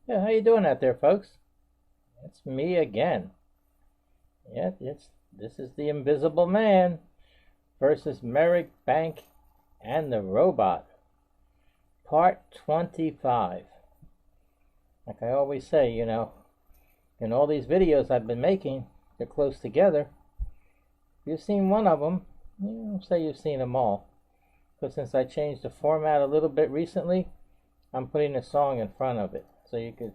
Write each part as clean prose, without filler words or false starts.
Yeah, how you doing out there, folks? It's me again. Yeah, this is the Invisible Man versus Merrick Bank and the Robot, Part 25. Like I always say, in all these videos I've been making, they're close together. If you've seen one of them, you don't say you've seen them all. But since I changed the format a little bit recently, I'm putting a song in front of it. So you could,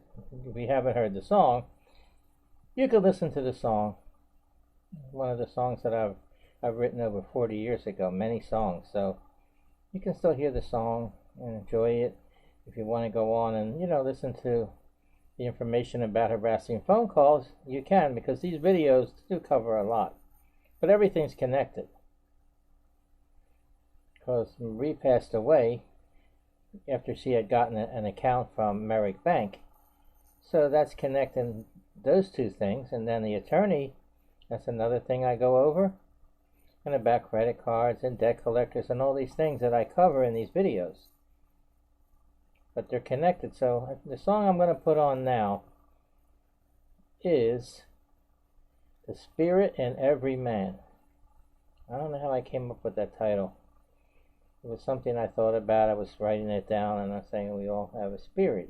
if you haven't heard the song, you could listen to the song. One of the songs that I've written over 40 years ago, many songs. So you can still hear the song and enjoy it. If you want to go on and listen to the information about harassing phone calls, you can, because these videos do cover a lot. But everything's connected. Because Marie passed away after she had gotten an account from Merrick Bank. So that's connecting those two things. And then the attorney, that's another thing I go over. And about credit cards and debt collectors and all these things that I cover in these videos. But they're connected. So the song I'm going to put on now is The Spirit in Every Man. I don't know how I came up with that title. It was something I thought about. I was writing it down, and I was saying we all have a spirit,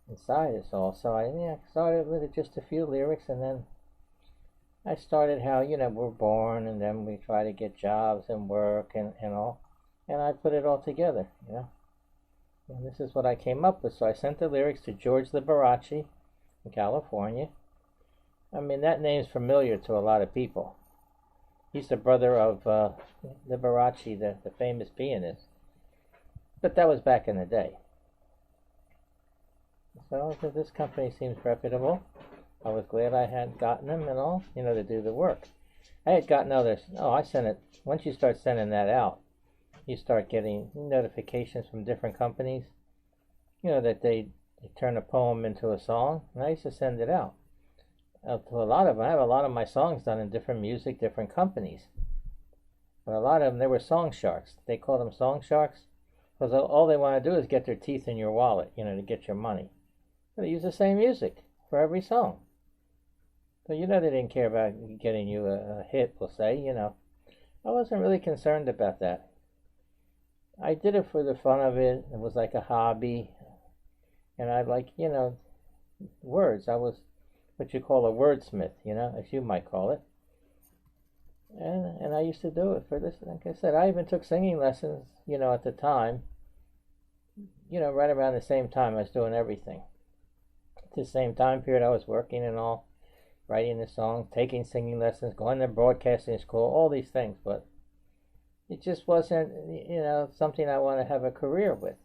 inside us all. So I started with it, just a few lyrics, and then I started how, we're born, and then we try to get jobs and work and all. And I put it all together, And this is what I came up with. So I sent the lyrics to George Liberace in California. I mean, that name's familiar to a lot of people. He's the brother of Liberace, the famous pianist. But that was back in the day. So this company seems reputable. I was glad I had gotten them and all, to do the work. I had gotten others. Oh, I sent it. Once you start sending that out, you start getting notifications from different companies, that they turn a poem into a song. And I used to send it out. To a lot of them. I have a lot of my songs done in different music, different companies. But a lot of them, they were song sharks. They call them song sharks because all they want to do is get their teeth in your wallet, to get your money. They use the same music for every song. So they didn't care about getting you a hit, we'll say, I wasn't really concerned about that. I did it for the fun of it. It was like a hobby. And I like, words. I was what you call a wordsmith, as you might call it. And I used to do it for this. Like I said, I even took singing lessons, at the time, right around the same time I was doing everything. At the same time period I was working and all, writing the song, taking singing lessons, going to broadcasting school, all these things. But it just wasn't, something I want to have a career with.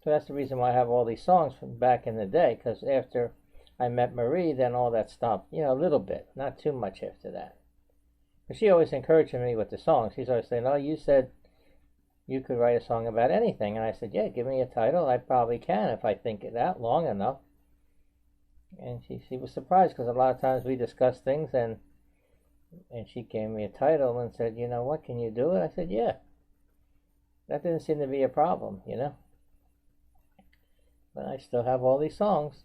So that's the reason why I have all these songs from back in the day, because after I met Marie, then all that stopped, a little bit, not too much after that. But she always encouraged me with the songs. She's always saying, oh, you said you could write a song about anything. And I said, yeah, give me a title. I probably can if I think it out long enough. And she was surprised because a lot of times we discuss things and she gave me a title and said, you know what, can you do it? I said, yeah. That didn't seem to be a problem, But I still have all these songs.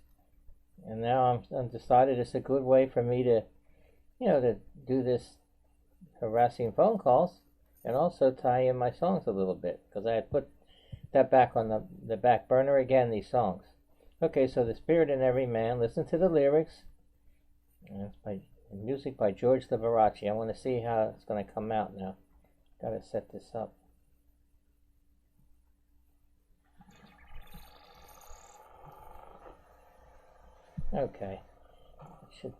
And now I'm decided it's a good way for me to, to do this harassing phone calls and also tie in my songs a little bit, because I had put that back on the back burner again, these songs. Okay, so The Spirit in Every Man. Listen to the lyrics. And it's by music by George Liberace. I want to see how it's going to come out now. Got to set this up. Okay. Should.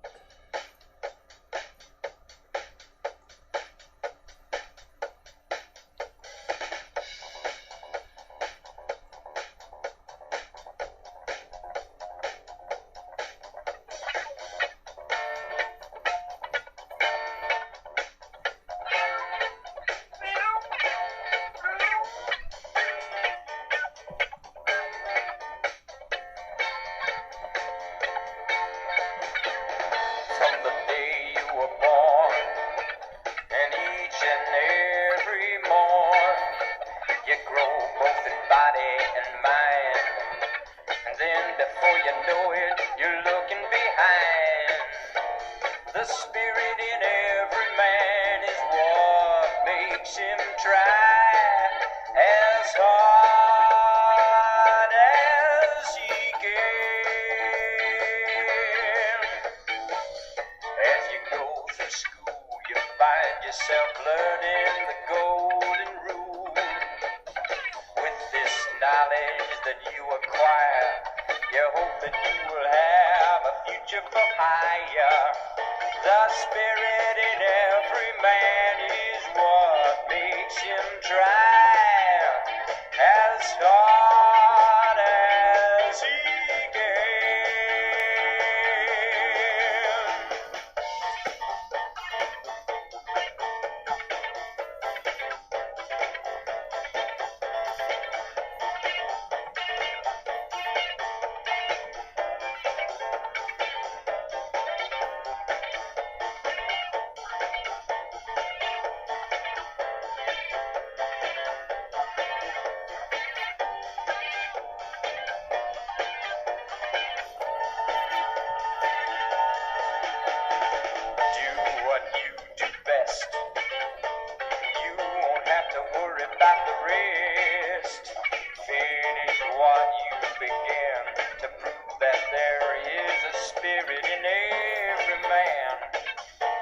then before you know it, you're looking behind. The spirit in every man is what makes him try as hard as he can. As you go through school, you find yourself learning the golden rule. With this knowledge that you acquire, you hope that you will have a future for hire. The spirit in every man is what makes him try as hard as he can.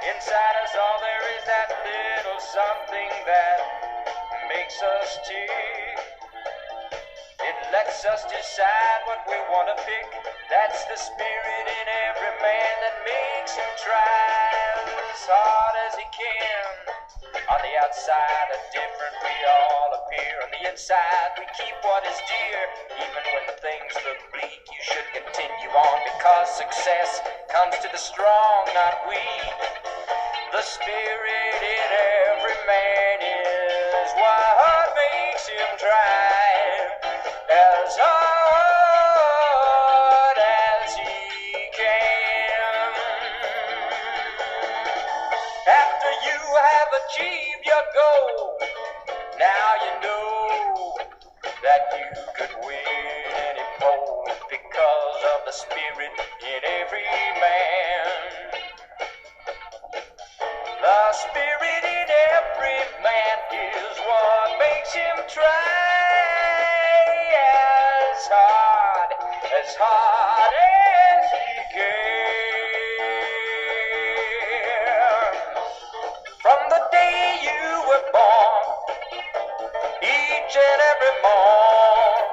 Inside us all there is that little something that makes us tick. It lets us decide what we want to pick. That's the spirit in every man that makes him try as hard as he can. On the outside are different, we all appear. On the inside we keep what is dear. Even when things look bleak, you should continue on, because success comes to the strong, not weak. The spirit in every man is what makes him try as hard as he can. After you have achieved your goal, now you know that you could win any poll, because of the spirit in every man. The spirit in every man is what makes him try as hard as he can. From the day you were born, each and every morn,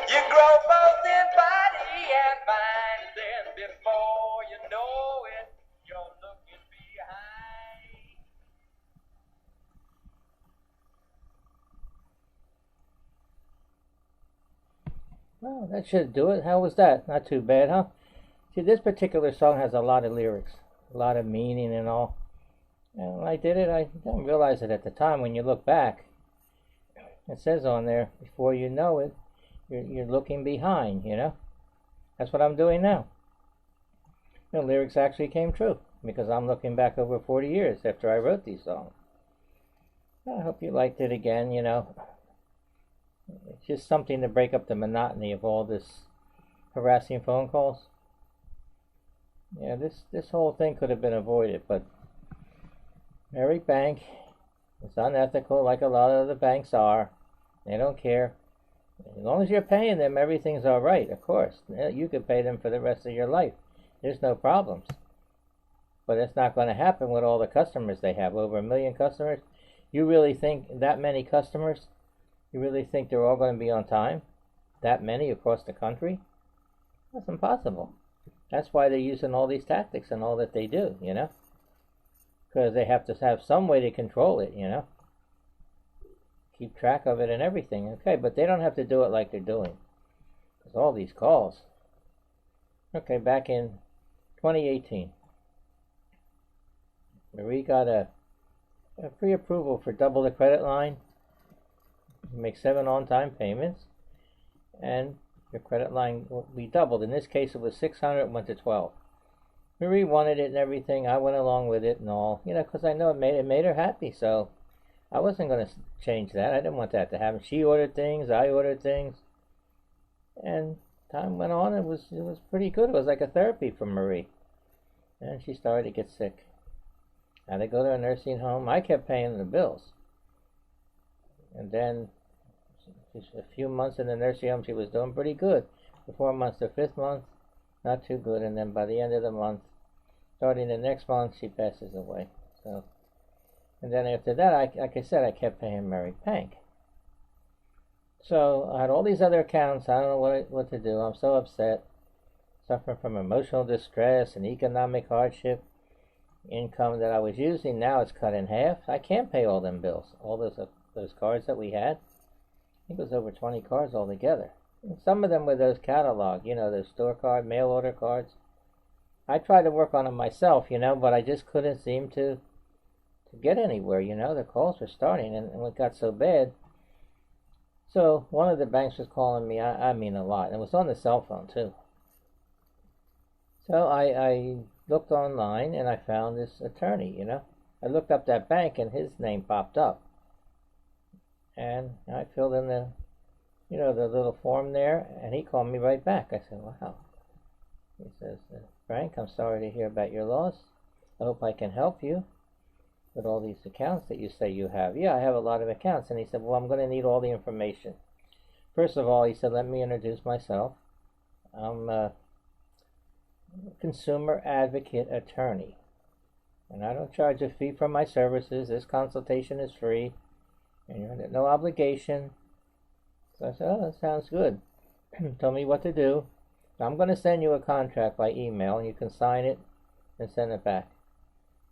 you grow both in body and mind. Then before you know it, you're looking behind. Well, that should do it. How was that? Not too bad, huh? See, this particular song has a lot of lyrics, a lot of meaning and all. And when I did it, I didn't realize it at the time. When you look back, it says on there, before you know it, you're looking behind, you know? That's what I'm doing now. The lyrics actually came true, because I'm looking back over 40 years after I wrote these songs. I hope you liked it again, you know. It's just something to break up the monotony of all this harassing phone calls. Yeah, this whole thing could have been avoided, but Merrick Bank is unethical, like a lot of the banks are. They don't care. As long as you're paying them, everything's all right, of course. You could pay them for the rest of your life. There's no problems. But it's not going to happen with all the customers they have. Over 1 million customers. You really think that many customers? You really think they're all going to be on time? That many across the country? That's impossible. That's why they're using all these tactics and all that they do, you know? Because they have to have some way to control it, you know? Keep track of it and everything. Okay, but they don't have to do it like they're doing. Because all these calls. Okay, back in 2018, Marie got a pre-approval for double the credit line. You make 7 on-time payments, and your credit line will be doubled. In this case, it was 600, it went to 12. Marie wanted it and everything. I went along with it and all, you know, because I know it made her happy. So I wasn't going to change that. I didn't want that to happen. She ordered things, I ordered things. And time went on, it was pretty good. It was like a therapy for Marie. And she started to get sick. Had to go to a nursing home. I kept paying the bills. And then just a few months in the nursing home, she was doing pretty good. The 4 months, the 5th month, not too good. And then by the end of the month, starting the next month, she passes away. So, and then after that, like I said, I kept paying Merrick Bank. So I had all these other accounts. I don't know what to do. I'm so upset. Suffering from emotional distress and economic hardship. Income that I was using now is cut in half. I can't pay all them bills. All those cards that we had. I think it was over 20 cards altogether. And some of them were those catalog, those store card, mail order cards. I tried to work on them myself, but I just couldn't seem to get anywhere, The calls were starting, and it got so bad. So one of the banks was calling me, I mean a lot. It was on the cell phone, too. So I looked online, and I found this attorney, I looked up that bank, and his name popped up. And I filled in the little form there, and he called me right back. I said, wow. He says, Frank, I'm sorry to hear about your loss. I hope I can help you with all these accounts that you say you have. Yeah, I have a lot of accounts. And he said, well, I'm going to need all the information. First of all, he said, let me introduce myself. I'm a consumer advocate attorney. And I don't charge a fee for my services. This consultation is free. And you're under no obligation. So I said, oh, that sounds good. Tell me what to do. I'm going to send you a contract by email, and you can sign it and send it back.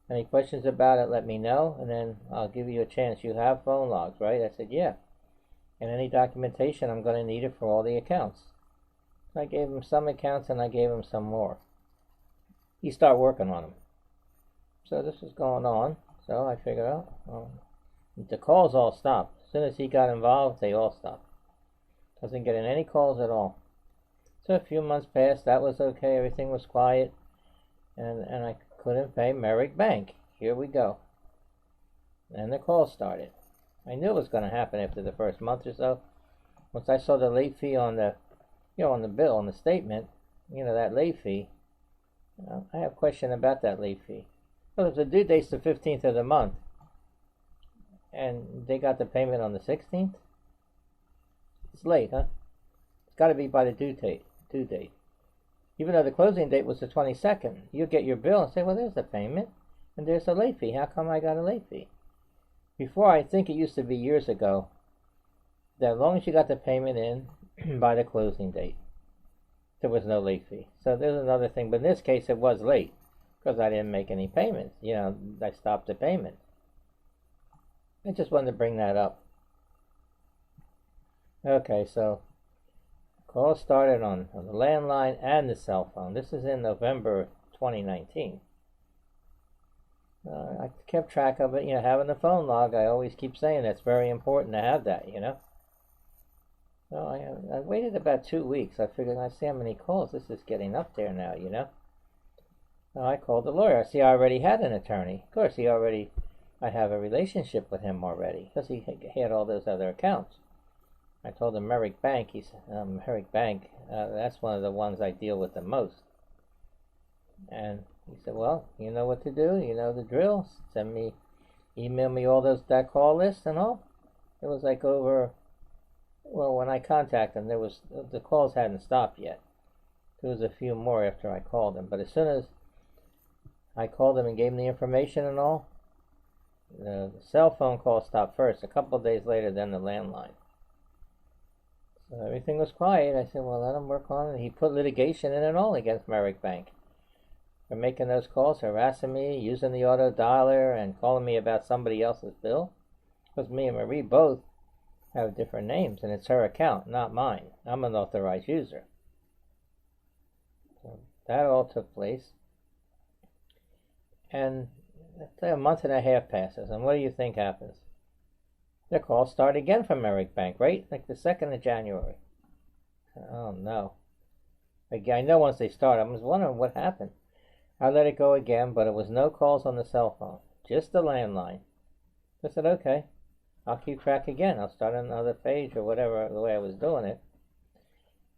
Any questions about it, let me know, and then I'll give you a chance. You have phone logs, right? I said, yeah. And any documentation, I'm going to need it for all the accounts. So I gave him some accounts, and I gave him some more. He started working on them. So this was going on. So I figured out, the calls all stopped. As soon as he got involved, they all stopped. Wasn't getting any calls at all. So a few months passed. That was okay. Everything was quiet. And I couldn't pay Merrick Bank. Here we go. And the call started. I knew it was going to happen after the first month or so. Once I saw the late fee on the, on the bill, on the statement, that late fee, I have a question about that late fee. Well, if the due date's the 15th of the month, and they got the payment on the 16th, it's late, huh? It's got to be by the due date. Even though the closing date was the 22nd, you'll get your bill and say, well, there's the payment, and there's a late fee. How come I got a late fee? Before, I think it used to be years ago, that as long as you got the payment in by the closing date, there was no late fee. So there's another thing, but in this case, it was late, because I didn't make any payments. I stopped the payment. I just wanted to bring that up. Okay, so call started on the landline and the cell phone. This is in November 2019. I kept track of it, having the phone log. I always keep saying that's very important to have that, So I waited about 2 weeks. I figured, I see how many calls. This is getting up there now, So I called the lawyer. See, I already had an attorney. Of course, I have a relationship with him already, because he had all those other accounts. I told him Merrick Bank. He said, Merrick Bank, that's one of the ones I deal with the most. And he said, well, you know what to do. You know the drill. Email me all that call list and all. It was like when I contacted him, the calls hadn't stopped yet. There was a few more after I called him. But as soon as I called him and gave him the information and all, the cell phone call stopped first. A couple of days later, then the landline. So everything was quiet. I said, well, let him work on it. He put litigation in and all against Merrick Bank for making those calls, harassing me, using the auto dialer, and calling me about somebody else's bill. Because me and Marie both have different names, and it's her account, not mine. I'm an authorized user. So that all took place. And let's say a month and a half passes, and what do you think happens? The calls start again from Merrick Bank, right? Like the 2nd of January. Oh, no. I know once they start, I was wondering what happened. I let it go again, but it was no calls on the cell phone, just the landline. I said, okay, I'll keep track again. I'll start another page or whatever, the way I was doing it.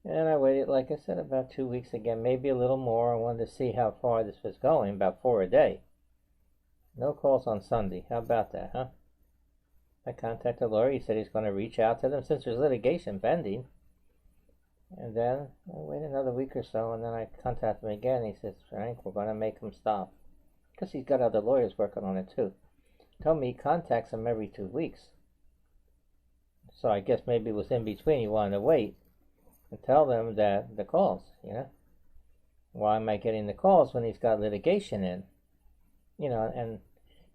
And I waited, like I said, about 2 weeks again, maybe a little more. I wanted to see how far this was going, about 4 a day. No calls on Sunday. How about that, huh? I contacted the lawyer. He said he's going to reach out to them since there's litigation pending. And then I waited another week or so, and then I contacted him again. He says, Frank, we're going to make him stop. Because he's got other lawyers working on it, too. Told me he contacts them every 2 weeks. So I guess maybe it was in between. He wanted to wait and tell them that the calls, you know. Why am I getting the calls when he's got litigation in? You know, and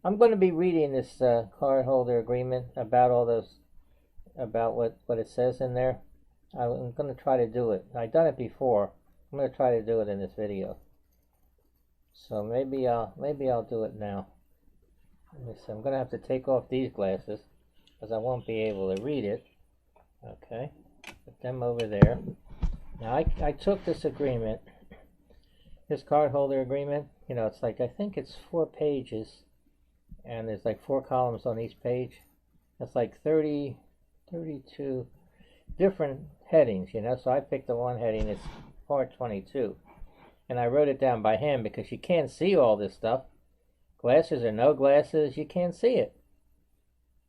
I'm going to be reading this cardholder agreement about all those, about what it says in there. I'm going to try to do it. I've done it before. I'm going to try to do it in this video. So maybe I'll do it now. Let me see. I'm going to have to take off these glasses because I won't be able to read it. Okay, put them over there. Now I took this agreement, this cardholder agreement. You know, it's like, I think it's 4 pages, and there's like 4 columns on each page. That's like 32 different headings, you know. So I picked the one heading. It's part 22. And I wrote it down by hand because you can't see all this stuff. Glasses or no glasses, you can't see it.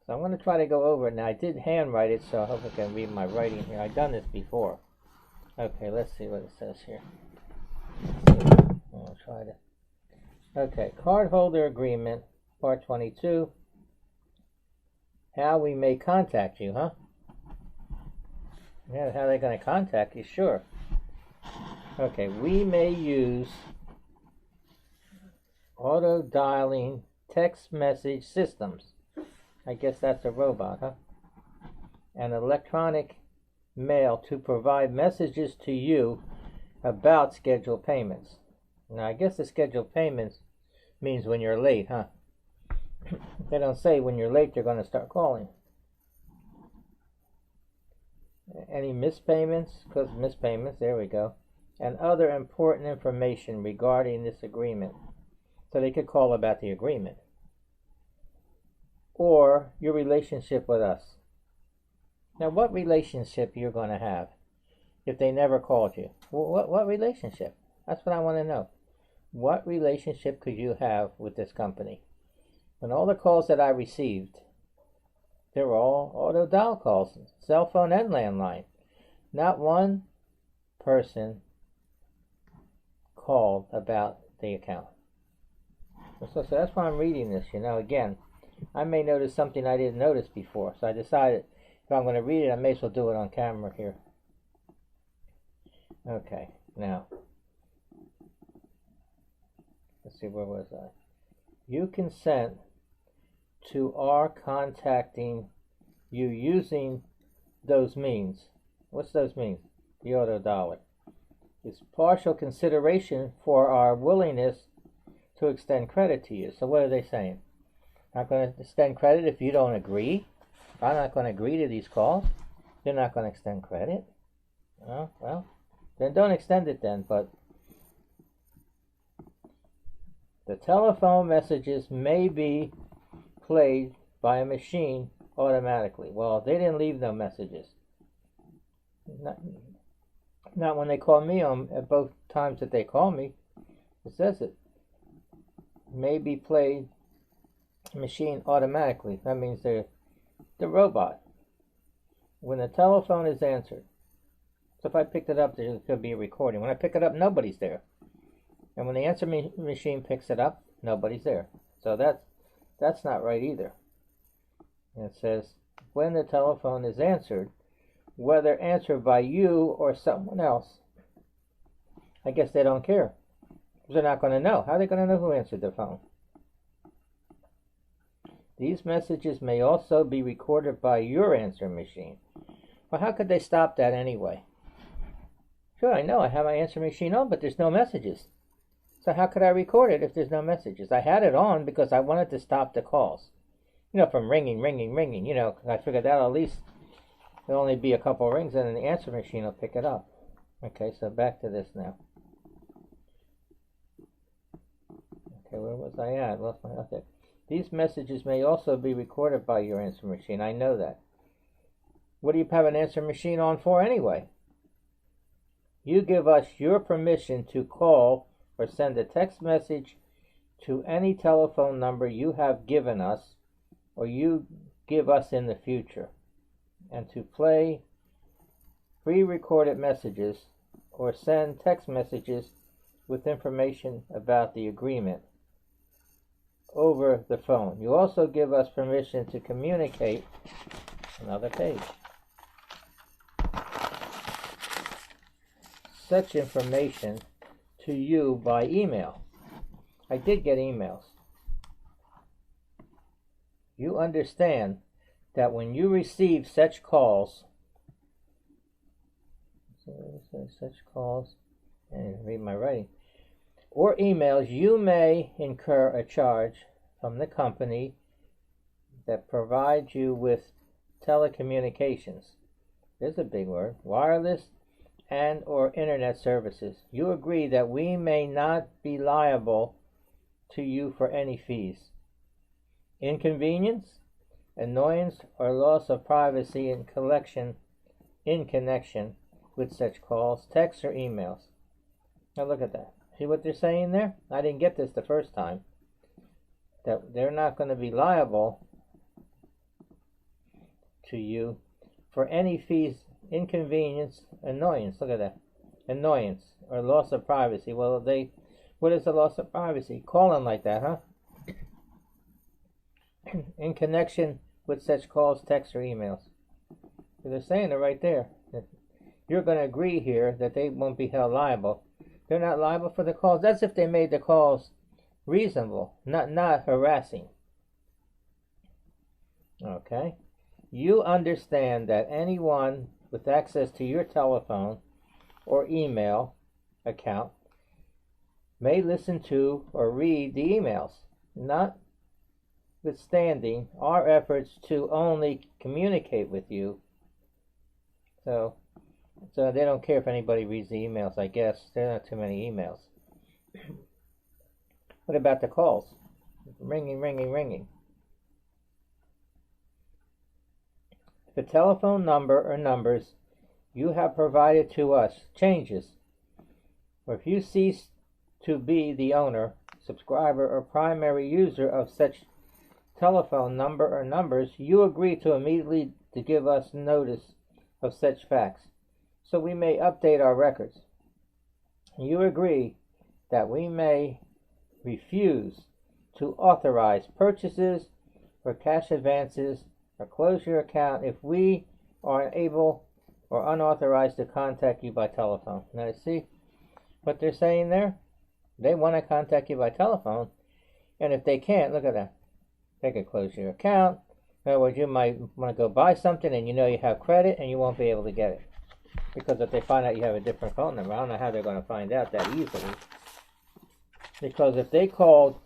So I'm going to try to go over it. Now, I did handwrite it, so I hope I can read my writing here. I've done this before. Okay, let's see what it says here. I'll try to. Okay, cardholder agreement, part 22. How we may contact you, huh? Yeah, how they're going to contact you, sure. Okay, we may use auto-dialing text message systems. I guess that's a robot, huh? And electronic mail to provide messages to you about scheduled payments. Now, I guess the scheduled payments means when you're late, huh? They don't say when you're late they're going to start calling. Any missed payments? Because missed payments, there we go. And other important information regarding this agreement. So they could call about the agreement. Or your relationship with us. Now, what relationship you're going to have if they never called you? What relationship? That's what I want to know. What relationship could you have with this company? When all the calls that I received, they were all auto dial calls, cell phone and landline. Not one person called about the account. So that's why I'm reading this, you know. Again, I may notice something I didn't notice before, so I decided if I'm going to read it, I may as well do it on camera here. Okay, now, let's see, where was I? You consent to our contacting you using those means. What's those means? The auto dollar. It's partial consideration for our willingness to extend credit to you. So what are they saying? Not going to extend credit if you don't agree? I'm not going to agree to these calls. You're not going to extend credit? Oh, well, then don't extend it then. But the telephone messages may be played by a machine automatically. Well, they didn't leave no messages. Not when they call me on at both times that they call me. It says it may be played machine automatically. That means they're the robot. When the telephone is answered, so if I picked it up, there could be a recording. When I pick it up, nobody's there. And when the answer machine picks it up, nobody's there. So that's not right either. And it says when the telephone is answered, whether answered by you or someone else. I guess they don't care. They're not going to know. How are they going to know who answered the phone? These messages may also be recorded by your answering machine. Well, how could they stop that anyway? Sure, I know I have my answering machine on, but there's no messages. So how could I record it if there's no messages? I had it on because I wanted to stop the calls. You know, from ringing, you know, because I figured that'll at least, there'll only be a couple of rings and then the answer machine will pick it up. Okay, so back to this now. Okay, where was I at? Okay. These messages may also be recorded by your answer machine. I know that. What do you have an answer machine on for anyway? You give us your permission to call or send a text message to any telephone number you have given us or you give us in the future, and to play pre-recorded messages or send text messages with information about the agreement over the phone. You also give us permission to communicate, another page, such information to you by email. I did get emails. You understand that when you receive such calls, and read my writing, or emails, you may incur a charge from the company that provides you with telecommunications. There's a big word. Wireless and or internet services. You agree that we may not be liable to you for any fees, inconvenience, annoyance, or loss of privacy in connection with such calls, texts, or emails. Now look at that. See what they're saying there? I didn't get this the first time. That they're not going to be liable to you for any fees, inconvenience, annoyance. Look at that. Annoyance or loss of privacy. Well, what is the loss of privacy? Calling like that, huh? In connection with such calls, texts, or emails. So they're saying it right there. That you're going to agree here that they won't be held liable. They're not liable for the calls. That's if they made the calls reasonable, not harassing. Okay? You understand that anyone with access to your telephone or email account may listen to or read the emails, notwithstanding our efforts to only communicate with you. So they don't care if anybody reads the emails, I guess. There are not too many emails. What about the calls? Ringing, ringing, ringing. If a telephone number or numbers you have provided to us changes, or if you cease to be the owner, subscriber, or primary user of such telephone number or numbers, you agree to immediately to give us notice of such facts, so we may update our records. You agree that we may refuse to authorize purchases or cash advances or close your account if we are unable or unauthorized to contact you by telephone. Now, see what they're saying there? They want to contact you by telephone, and if they can't, look at that. They could close your account. In other words, you might want to go buy something and you know you have credit and you won't be able to get it. Because if they find out you have a different phone number, I don't know how they're going to find out that easily. Because if they called,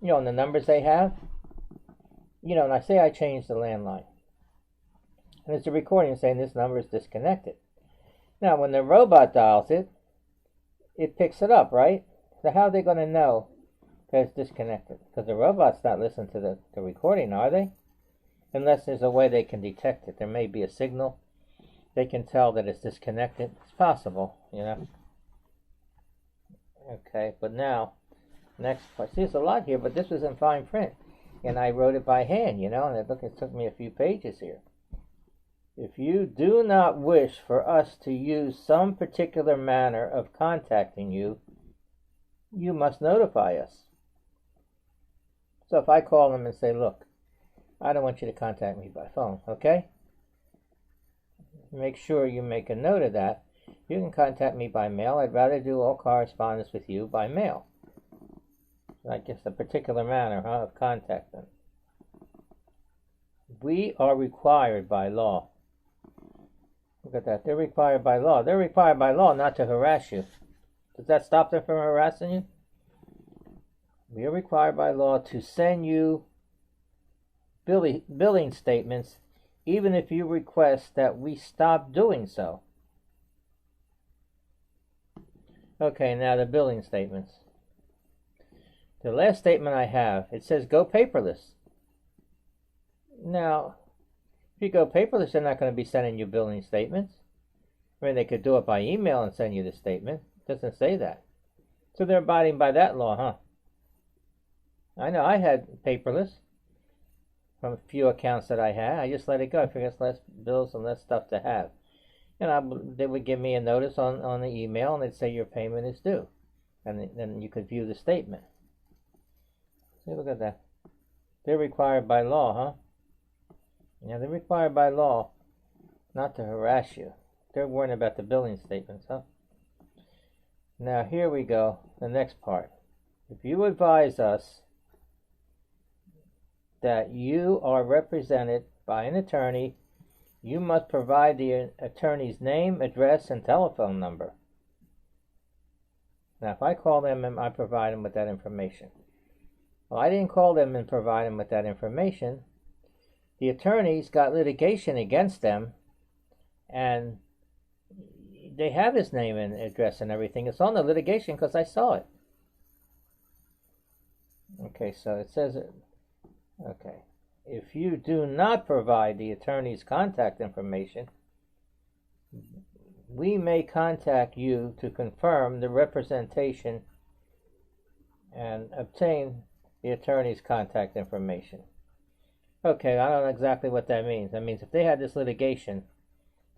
and the numbers they have, and I say I changed the landline. And it's a recording saying this number is disconnected. Now, when the robot dials it, it picks it up, right? So how are they going to know that it's disconnected? Because the robot's not listening to the recording, are they? Unless there's a way they can detect it. There may be a signal. They can tell that it's disconnected. It's possible, Okay, but now, next part. See, there's a lot here, but this was in fine print. And I wrote it by hand, and it took me a few pages here. If you do not wish for us to use some particular manner of contacting you, you must notify us. So if I call them and say, look, I don't want you to contact me by phone, okay? Make sure you make a note of that. You can contact me by mail. I'd rather do all correspondence with you by mail. I guess a particular manner of contacting. We are required by law. Look at that. They're required by law. They're required by law not to harass you. Does that stop them from harassing you? We are required by law to send you billing statements even if you request that we stop doing so. Okay, now the billing statements. The last statement I have, it says go paperless. Now, if you go paperless, they're not going to be sending you billing statements. I mean, they could do it by email and send you the statement. It doesn't say that. So they're abiding by that law, huh? I know I had paperless from a few accounts that I had. I just let it go. I figured it's less bills and less stuff to have. And they would give me a notice on the email, and they'd say your payment is due. And then you could view the statement. See, look at that. They're required by law, huh? Yeah, they're required by law not to harass you. They're worrying about the billing statements, huh? Now, here we go, the next part. If you advise us that you are represented by an attorney, you must provide the attorney's name, address, and telephone number. Now, if I call them and I provide them with that information. Well, I didn't call them and provide them with that information. The attorney's got litigation against them, and they have his name and address and everything. It's on the litigation because I saw it. Okay, so it says, okay, if you do not provide the attorney's contact information, we may contact you to confirm the representation and obtain the attorney's contact information. Okay, I don't know exactly what that means. That means if they had this litigation,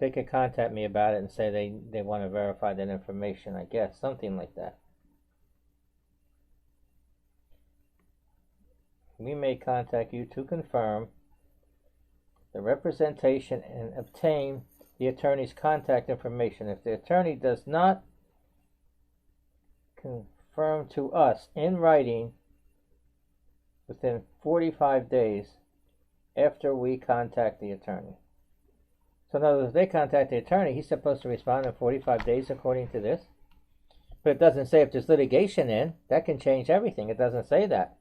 they could contact me about it and say they want to verify that information, I guess. Something like that. We may contact you to confirm the representation and obtain the attorney's contact information. If the attorney does not confirm to us in writing within 45 days after we contact the attorney. So in other words, if they contact the attorney, he's supposed to respond in 45 days according to this. But it doesn't say if there's litigation in. That can change everything. It doesn't say that.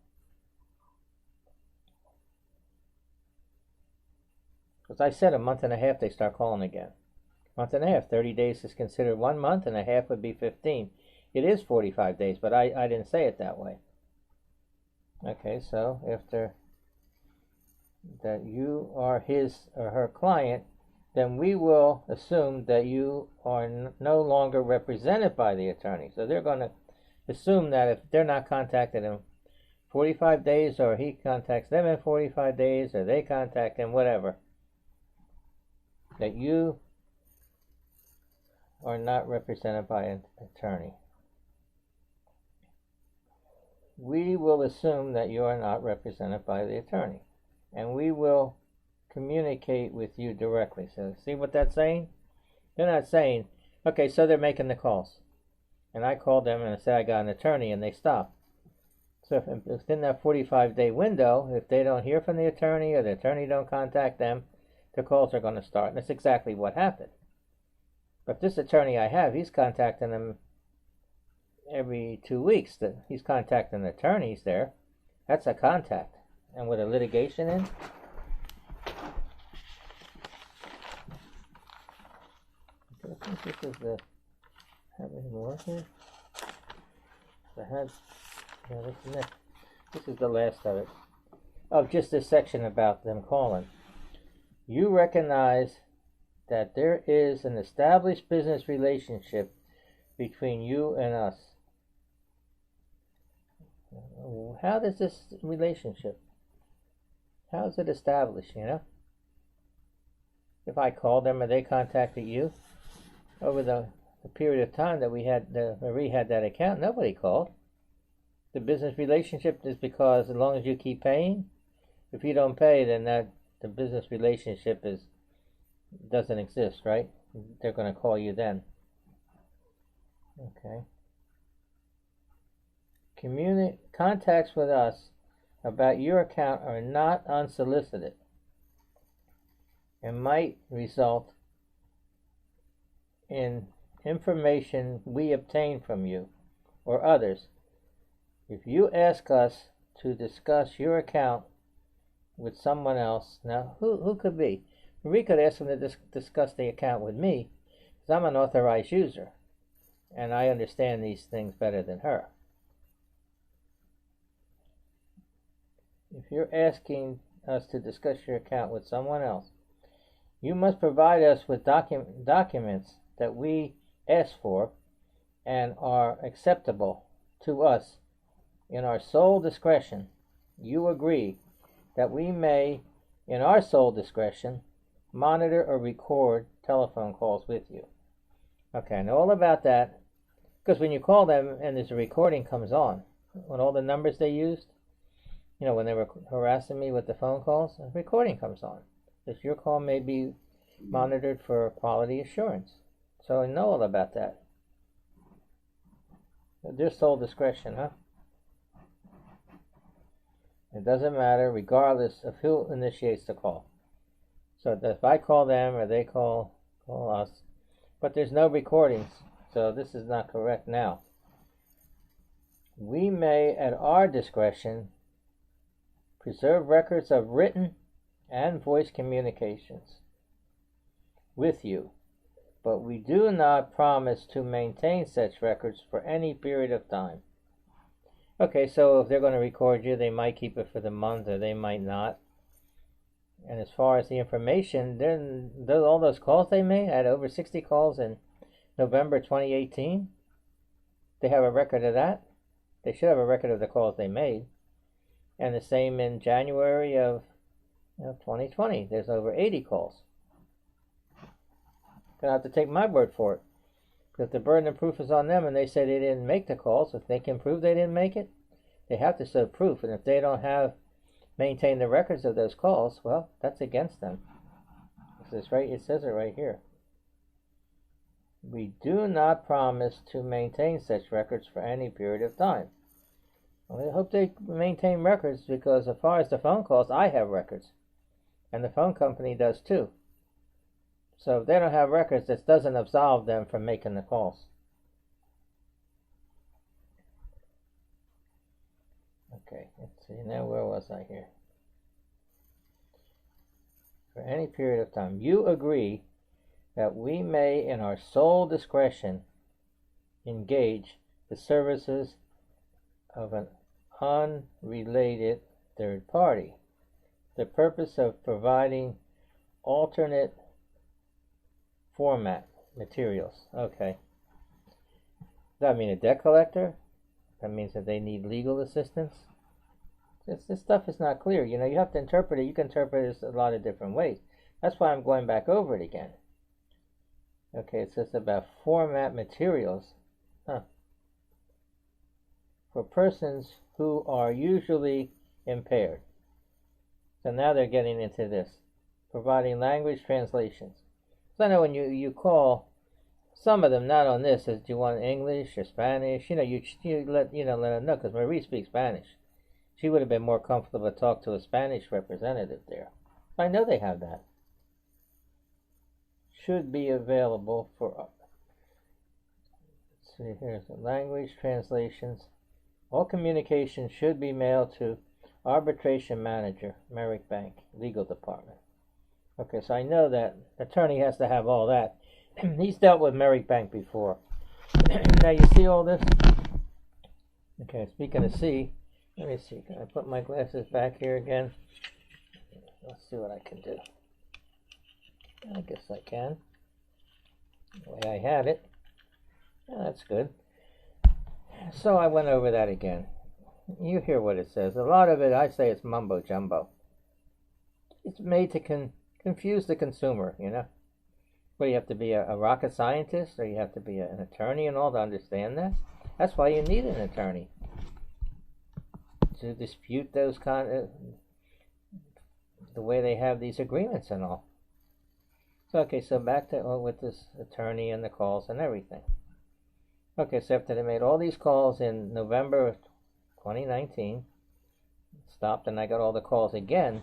Because I said a month and a half they start calling again. Month and a half. 30 days is considered 1 month, and a half would be 15. It is 45 days, but I didn't say it that way. Okay, so after that you are his or her client, then we will assume that you are no longer represented by the attorney. So they're going to assume that if they're not contacted in 45 days, or he contacts them in 45 days, or they contact him, whatever, that you are not represented by an attorney. We will assume that you are not represented by the attorney, and we will communicate with you directly. So see what that's saying? They're not saying, okay, so they're making the calls, and I called them and I said I got an attorney, and they stop. So if within that 45-day window, if they don't hear from the attorney or the attorney don't contact them, the calls are going to start. And that's exactly what happened. But this attorney I have, he's contacting them every 2 weeks. He's contacting attorneys there. That's a contact. And with a litigation in, I think this is the, have any more here? This is the last of it. Oh, just this section about them calling. You recognize that there is an established business relationship between you and us. How does this relationship, how is it established, you know? If I called them or they contacted you, over the period of time that we had, Marie had that account, nobody called. The business relationship is because as long as you keep paying, if you don't pay, then the business relationship doesn't exist, right? They're going to call you then. Okay. Contacts with us about your account are not unsolicited and might result in information we obtain from you or others. If you ask us to discuss your account with someone else, now who could be? We could ask them to discuss the account with me, because I'm an authorized user, and I understand these things better than her. If you're asking us to discuss your account with someone else, you must provide us with documents that we ask for and are acceptable to us in our sole discretion, you agree that we may, in our sole discretion, monitor or record telephone calls with you. Okay, I know all about that, because when you call them and there's a recording comes on, when all the numbers they used, you know, when they were harassing me with the phone calls, a recording comes on. Because your call may be monitored for quality assurance. So I know all about that. Their sole discretion, huh? It doesn't matter, regardless of who initiates the call. So if I call them or they call us, but there's no recordings, so this is not correct now. We may, at our discretion, preserve records of written and voice communications with you, but we do not promise to maintain such records for any period of time. Okay, so if they're going to record you, they might keep it for the month or they might not. And as far as the information, then all those calls they made, I had over 60 calls in November 2018. They have a record of that. They should have a record of the calls they made. And the same in January of 2020. There's over 80 calls. Gonna have to take my word for it. Because the burden of proof is on them, and they say they didn't make the calls. If they can prove they didn't make it, they have to show proof. And if they don't maintain the records of those calls, well, that's against them. It says it right here. We do not promise to maintain such records for any period of time. Well, I hope they maintain records, because as far as the phone calls, I have records. And the phone company does too. So if they don't have records, this doesn't absolve them from making the calls. Okay, let's see, now where was I here? For any period of time, you agree that we may, in our sole discretion, engage the services of an unrelated third party. The purpose of providing alternate format materials. Okay. Does that mean a debt collector? That means that they need legal assistance? This stuff is not clear. You know, you have to interpret it. You can interpret it a lot of different ways. That's why I'm going back over it again. Okay, it says about format materials. For persons who are usually impaired. So now they're getting into this. Providing language translations. So I know when you call, some of them, not on this, says, do you want English or Spanish? You know, you let them know, because Marie speaks Spanish. She would have been more comfortable to talk to a Spanish representative there. I know they have that. Should be available for, let's see, here's the language translations. All communication should be mailed to Arbitration Manager, Merrick Bank, Legal Department. Okay, so I know that attorney has to have all that. He's dealt with Merrick Bank before. Now you see all this? Okay, speaking of C, let me see. Can I put my glasses back here again? Let's see what I can do. I guess I can. The way I had it. Yeah, that's good. So I went over that again. You hear what it says. A lot of it, I say it's mumbo jumbo. It's made to confuse the consumer, you know. Well, you have to be a rocket scientist, or you have to be an attorney and all to understand that. That's why you need an attorney. To dispute those the way they have these agreements and all. So, okay, so back to with this attorney and the calls and everything. Okay, so after they made all these calls in November of 2019, stopped, and I got all the calls again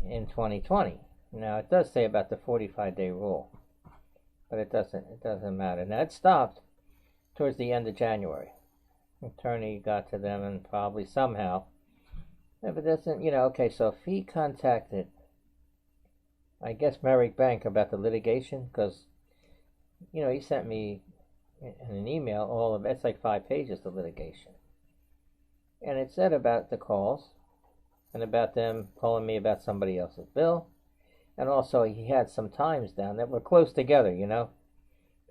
in 2020. Now, it does say about the 45-day rule, but it doesn't matter. Now, it stopped towards the end of January. Attorney got to them and probably somehow, if it doesn't, you know, okay, so if he contacted, I guess, Merrick Bank about the litigation, because, you know, he sent me in an email all of it's like 5 pages of litigation, and it said about the calls and about them calling me about somebody else's bill, and also he had some times down that were close together, you know.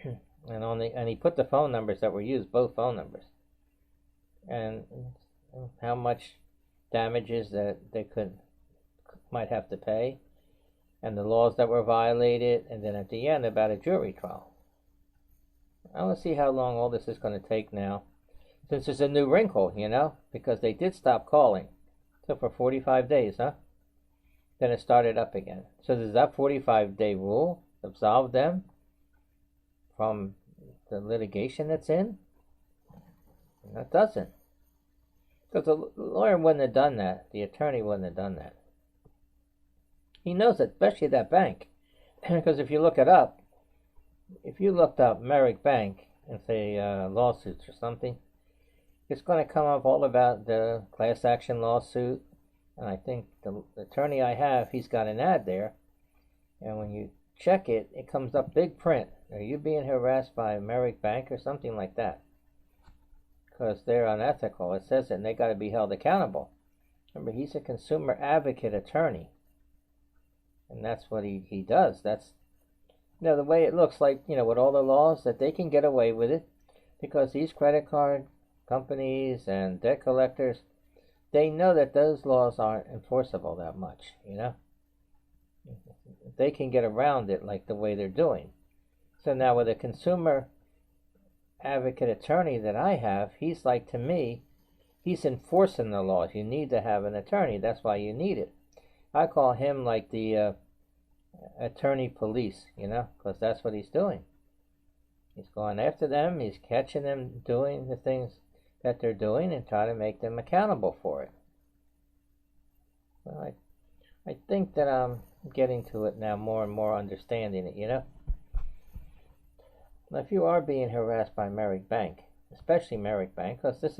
and he put the phone numbers that were used, both phone numbers, and how much damages that they might have to pay, and the laws that were violated, and then at the end about a jury trial. I want to see how long all this is going to take now, since there's a new wrinkle, because they did stop calling. So for 45 days, huh? Then it started up again. So does that 45-day rule absolve them from the litigation that's in? No, it doesn't. Because the lawyer wouldn't have done that. The attorney wouldn't have done that. He knows it, especially that bank. Because if you look it up, if you looked up Merrick Bank and say lawsuits or something, it's going to come up all about the class action lawsuit. And I think the attorney I have, he's got an ad there. And when you check it, it comes up big print. Are you being harassed by Merrick Bank or something like that? Because they're unethical. It says it, and they got to be held accountable. Remember, he's a consumer advocate attorney. And that's what he does. That's, the way it looks like, with all the laws, that they can get away with it. Because these credit card companies and debt collectors, they know that those laws aren't enforceable that much, They can get around it like the way they're doing. So now with a consumer advocate attorney that I have, he's like, to me, he's enforcing the laws. You need to have an attorney. That's why you need it. I call him like the attorney police, because that's what he's doing. He's going after them. He's catching them doing the things that they're doing and trying to make them accountable for it. Well, I think that I'm getting to it now, more and more understanding it, Now, if you are being harassed by Merrick Bank, especially Merrick Bank, because that's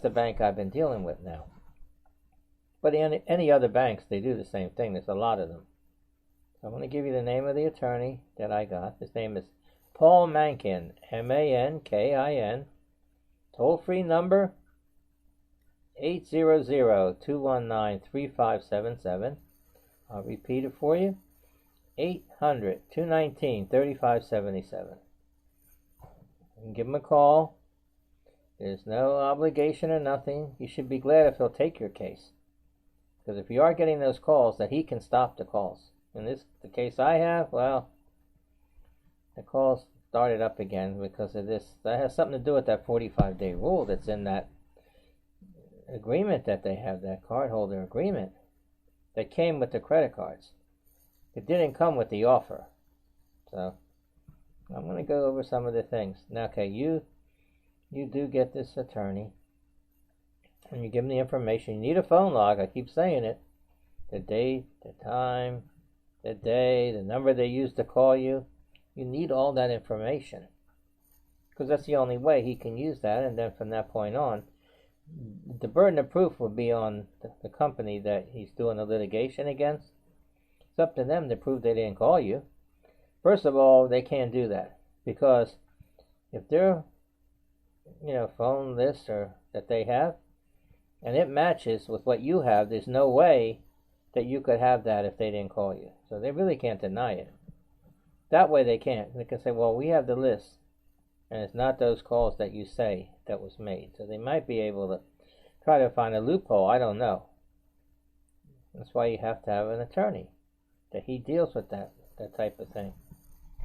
the bank I've been dealing with now. But any other banks, they do the same thing. There's a lot of them. So I'm going to give you the name of the attorney that I got. His name is Paul Mankin, Mankin. Toll-free number, 800-219-3577. I'll repeat it for you, 800-219-3577. You can give him a call. There's no obligation or nothing. You should be glad if he'll take your case. Because if you are getting those calls, that he can stop the calls. In the case I have, well, the calls started up again because of this. That has something to do with that 45-day rule that's in that agreement that they have, that cardholder agreement that came with the credit cards. It didn't come with the offer. So I'm going to go over some of the things. Now, okay, you do get this attorney, and you give them the information. You need a phone log. I keep saying it. The date, the time, the day, the number they used to call you. You need all that information, because that's the only way he can use that. And then from that point on, the burden of proof will be on the company that he's doing the litigation against. It's up to them to prove they didn't call you. First of all, they can't do that, because if their phone list or that they have, and it matches with what you have, there's no way that you could have that if they didn't call you. So they really can't deny it. That way they can't. They can say, well, we have the list, and it's not those calls that you say that was made. So they might be able to try to find a loophole. I don't know. That's why you have to have an attorney, that he deals with that type of thing.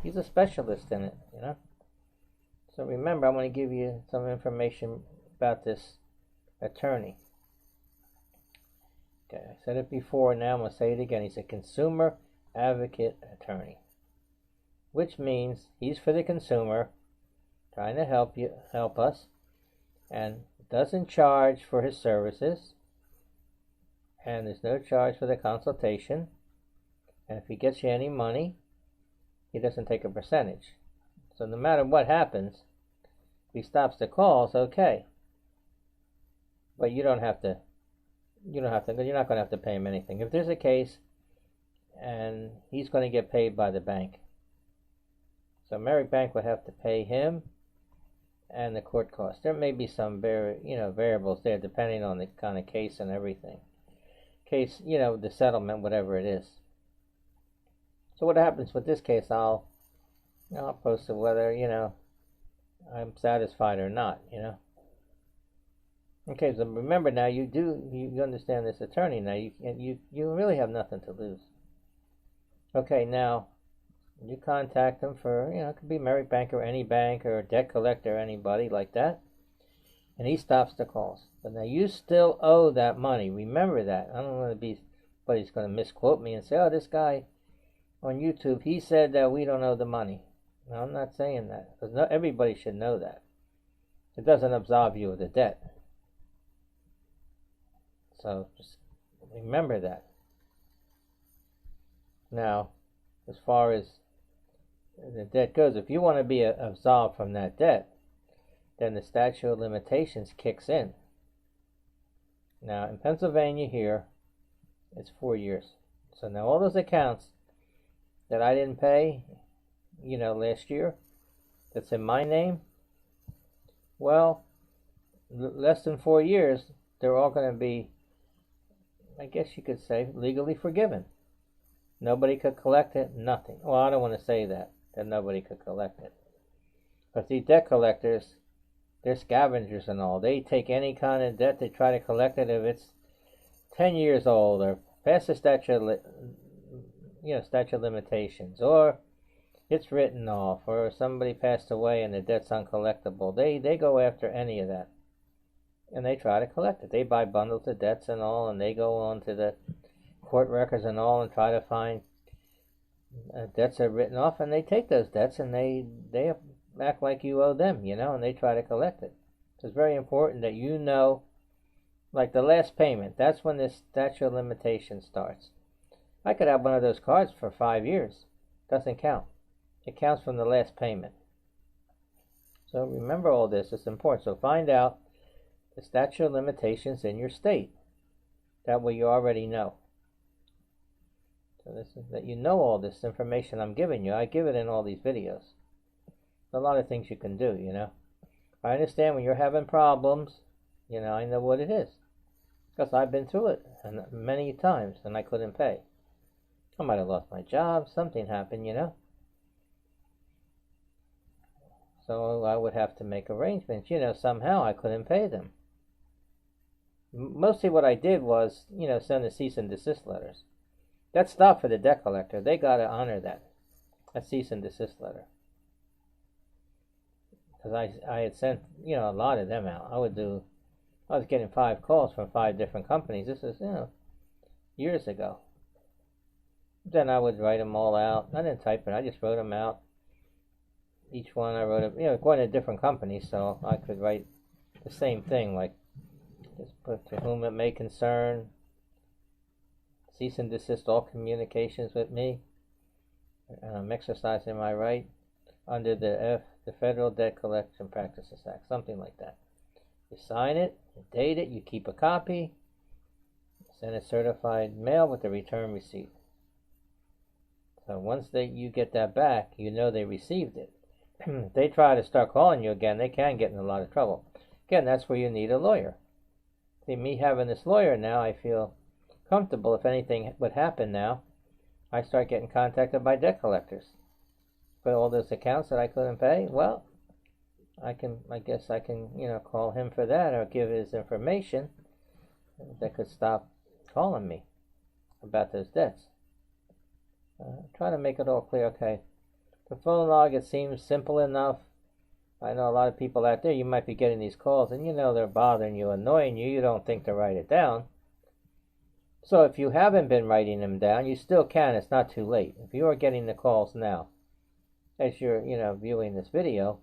He's a specialist in it, So remember, I'm going to give you some information about this attorney. Okay, I said it before, now I'm going to say it again. He's a consumer advocate attorney, which means he's for the consumer, trying to help us, and doesn't charge for his services, and there's no charge for the consultation, and if he gets you any money, he doesn't take a percentage. So no matter what happens, if he stops the calls, okay. But you're not going to have to pay him anything. If there's a case, and he's going to get paid by the bank. So Merrick Bank would have to pay him and the court costs. There may be some variables there depending on the kind of case and everything. The settlement, whatever it is. So what happens with this case, I'll I'll post it whether, I'm satisfied or not, Okay, so remember now, you understand this attorney now. You really have nothing to lose. Okay, now you contact them for, it could be Merrick Bank or any bank or debt collector, anybody like that, and he stops the calls. But now you still owe that money. Remember that. I don't want to be somebody's going to misquote me and say, "Oh, this guy on YouTube, he said that we don't owe the money." No, I'm not saying that, because everybody should know that. It doesn't absolve you of the debt. So just remember that. Now, as far as the debt goes, if you want to be absolved from that debt, then the statute of limitations kicks in. Now, in Pennsylvania here, it's 4 years. So now all those accounts that I didn't pay, last year, that's in my name, well, less than 4 years, they're all going to be, I guess you could say, legally forgiven. Nobody could collect it, nothing. Well, I don't want to say that nobody could collect it. But these debt collectors, they're scavengers and all. They take any kind of debt, they try to collect it if it's 10 years old or past the statute of limitations, or it's written off, or somebody passed away and the debt's uncollectible. They go after any of that, and they try to collect it. They buy bundles of debts and all, and they go on to the court records and all and try to find debts that are written off, and they take those debts and they act like you owe them, and they try to collect it. So it's very important that like the last payment, that's when this statute of limitations starts. I could have one of those cards for 5 years. Doesn't count. It counts from the last payment. So remember all this. It's important. So find out the statute of limitations in your state. That way you already know. So this is that you know all this information I'm giving you. I give it in all these videos. A lot of things you can do, I understand when you're having problems, I know what it is. Because I've been through it and many times and I couldn't pay. I might have lost my job, something happened, So I would have to make arrangements, somehow I couldn't pay them. Mostly what I did was, send a cease and desist letters. That stopped for the debt collector. They got to honor that. A cease and desist letter. Because I had sent, a lot of them out. I was getting 5 calls from 5 different companies. This is, years ago. Then I would write them all out. I didn't type it. I just wrote them out. Each one I wrote, going to different companies, so I could write the same thing, like just put to whom it may concern, cease and desist all communications with me. I'm exercising my right under the Federal Debt Collection Practices Act, something like that. You sign it, you date it, you keep a copy, send it certified mail with the return receipt. So once you get that back, they received it. If they try to start calling you again, they can get in a lot of trouble. Again, that's where you need a lawyer. See, me having this lawyer now, I feel comfortable. If anything would happen now, I start getting contacted by debt collectors. But all those accounts that I couldn't pay, well, I guess I can, call him for that or give his information that could stop calling me about those debts. Try to make it all clear. Okay, the phone log, it seems simple enough. I know a lot of people out there, you might be getting these calls and they're bothering you, annoying you. You don't think to write it down. So if you haven't been writing them down, you still can. It's not too late. If you are getting the calls now, as you're, viewing this video,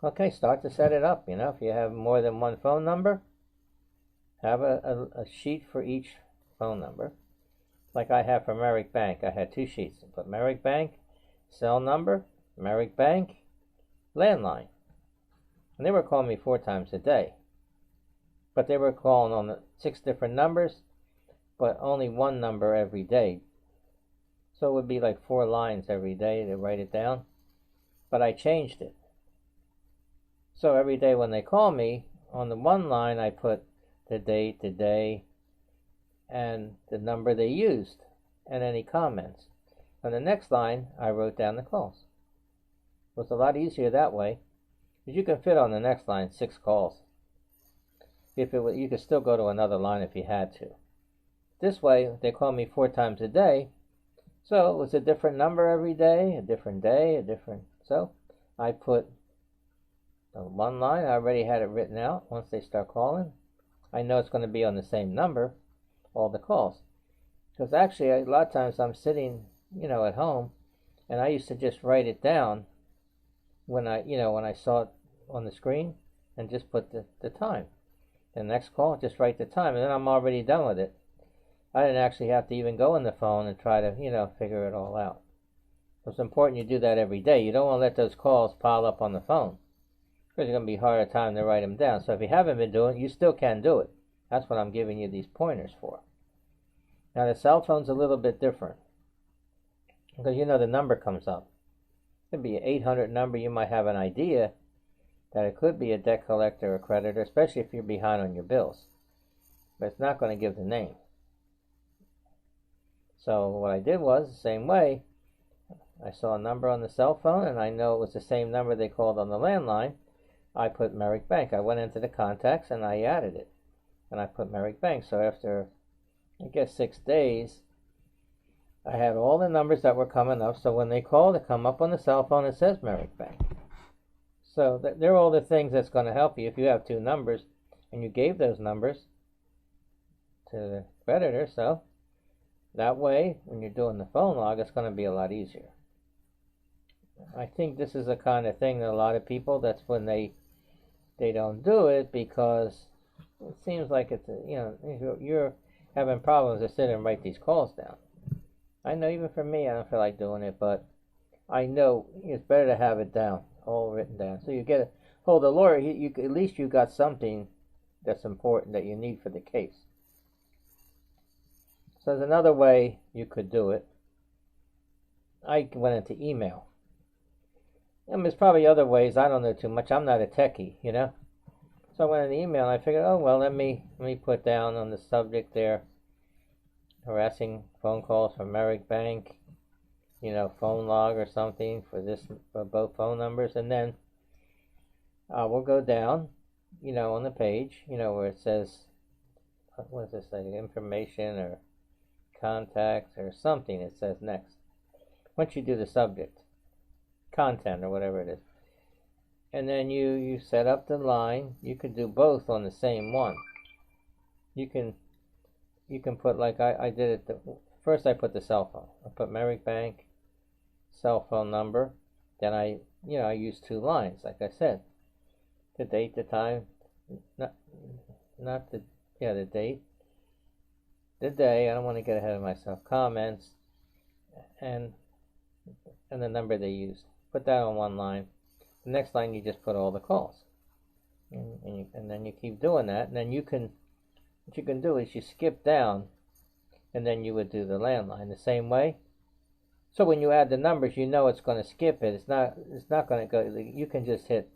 okay, start to set it up. If you have more than one phone number, have a sheet for each phone number. Like I have for Merrick Bank, I had 2 sheets. I put Merrick Bank, cell number, Merrick Bank, landline. And they were calling me 4 times a day. But they were calling on 6 different numbers, but only 1 number every day. So it would be like 4 lines every day to write it down. But I changed it. So every day when they call me, on the 1 line I put the date, the day, and the number they used, and any comments. On the next line, I wrote down the calls. It was a lot easier that way, because you can fit on the next line 6 calls. If it was, you could still go to another line if you had to. This way, they call me 4 times a day, so it was a different number every day, a different day, a different. So I put one line. I already had it written out. Once they start calling, I know it's going to be on the same number, all the calls. Because actually, a lot of times I'm sitting, at home, and I used to just write it down when I saw it on the screen, and just put the time. The next call, just write the time, and then I'm already done with it. I didn't actually have to even go on the phone and try to, figure it all out. So it's important you do that every day. You don't want to let those calls pile up on the phone, because it's going to be a harder time to write them down. So if you haven't been doing it, you still can do it. That's what I'm giving you these pointers for. Now the cell phone's a little bit different, because the number comes up. It could be an 800 number. You might have an idea that it could be a debt collector or creditor, especially if you're behind on your bills. But it's not going to give the name. So what I did was, the same way, I saw a number on the cell phone, and I know it was the same number they called on the landline. I put Merrick Bank. I went into the contacts, and I added it. And I put Merrick Bank. So after, I guess, 6 days, I had all the numbers that were coming up. So when they call, they come up on the cell phone, it says Merrick Bank. So they're all the things that's going to help you if you have 2 numbers and you gave those numbers to the creditor. So that way, when you're doing the phone log, it's going to be a lot easier. I think this is the kind of thing that a lot of people, that's when they don't do it, because it seems like it's, you're having problems to sit and write these calls down. I know even for me, I don't feel like doing it, but I know it's better to have it down, all written down. So you get a hold of the lawyer, at least you got something that's important that you need for the case. So there's another way you could do it. I went into email. And there's probably other ways. I don't know too much. I'm not a techie, So I went into email, and I figured, oh, well, let me put down on the subject there, harassing phone calls from Merrick Bank, phone log or something for both phone numbers. And then we'll go down, on the page, where it says, what does it say, information or contacts or something. It says next. Once you do the subject, content or whatever it is, and then you set up the line. You could do both on the same one. You can put, like I did it. First I put the cell phone. I put Merrick Bank, cell phone number. Then I used 2 lines, like I said. The date, the time, not the the date, the day. I don't want to get ahead of myself. Comments, and the number they used. Put that on one line. The next line, you just put all the calls, and then you keep doing that. And then what you can do is you skip down, and then you would do the landline the same way. So when you add the numbers, it's going to skip it. It's not going to go. You can just hit,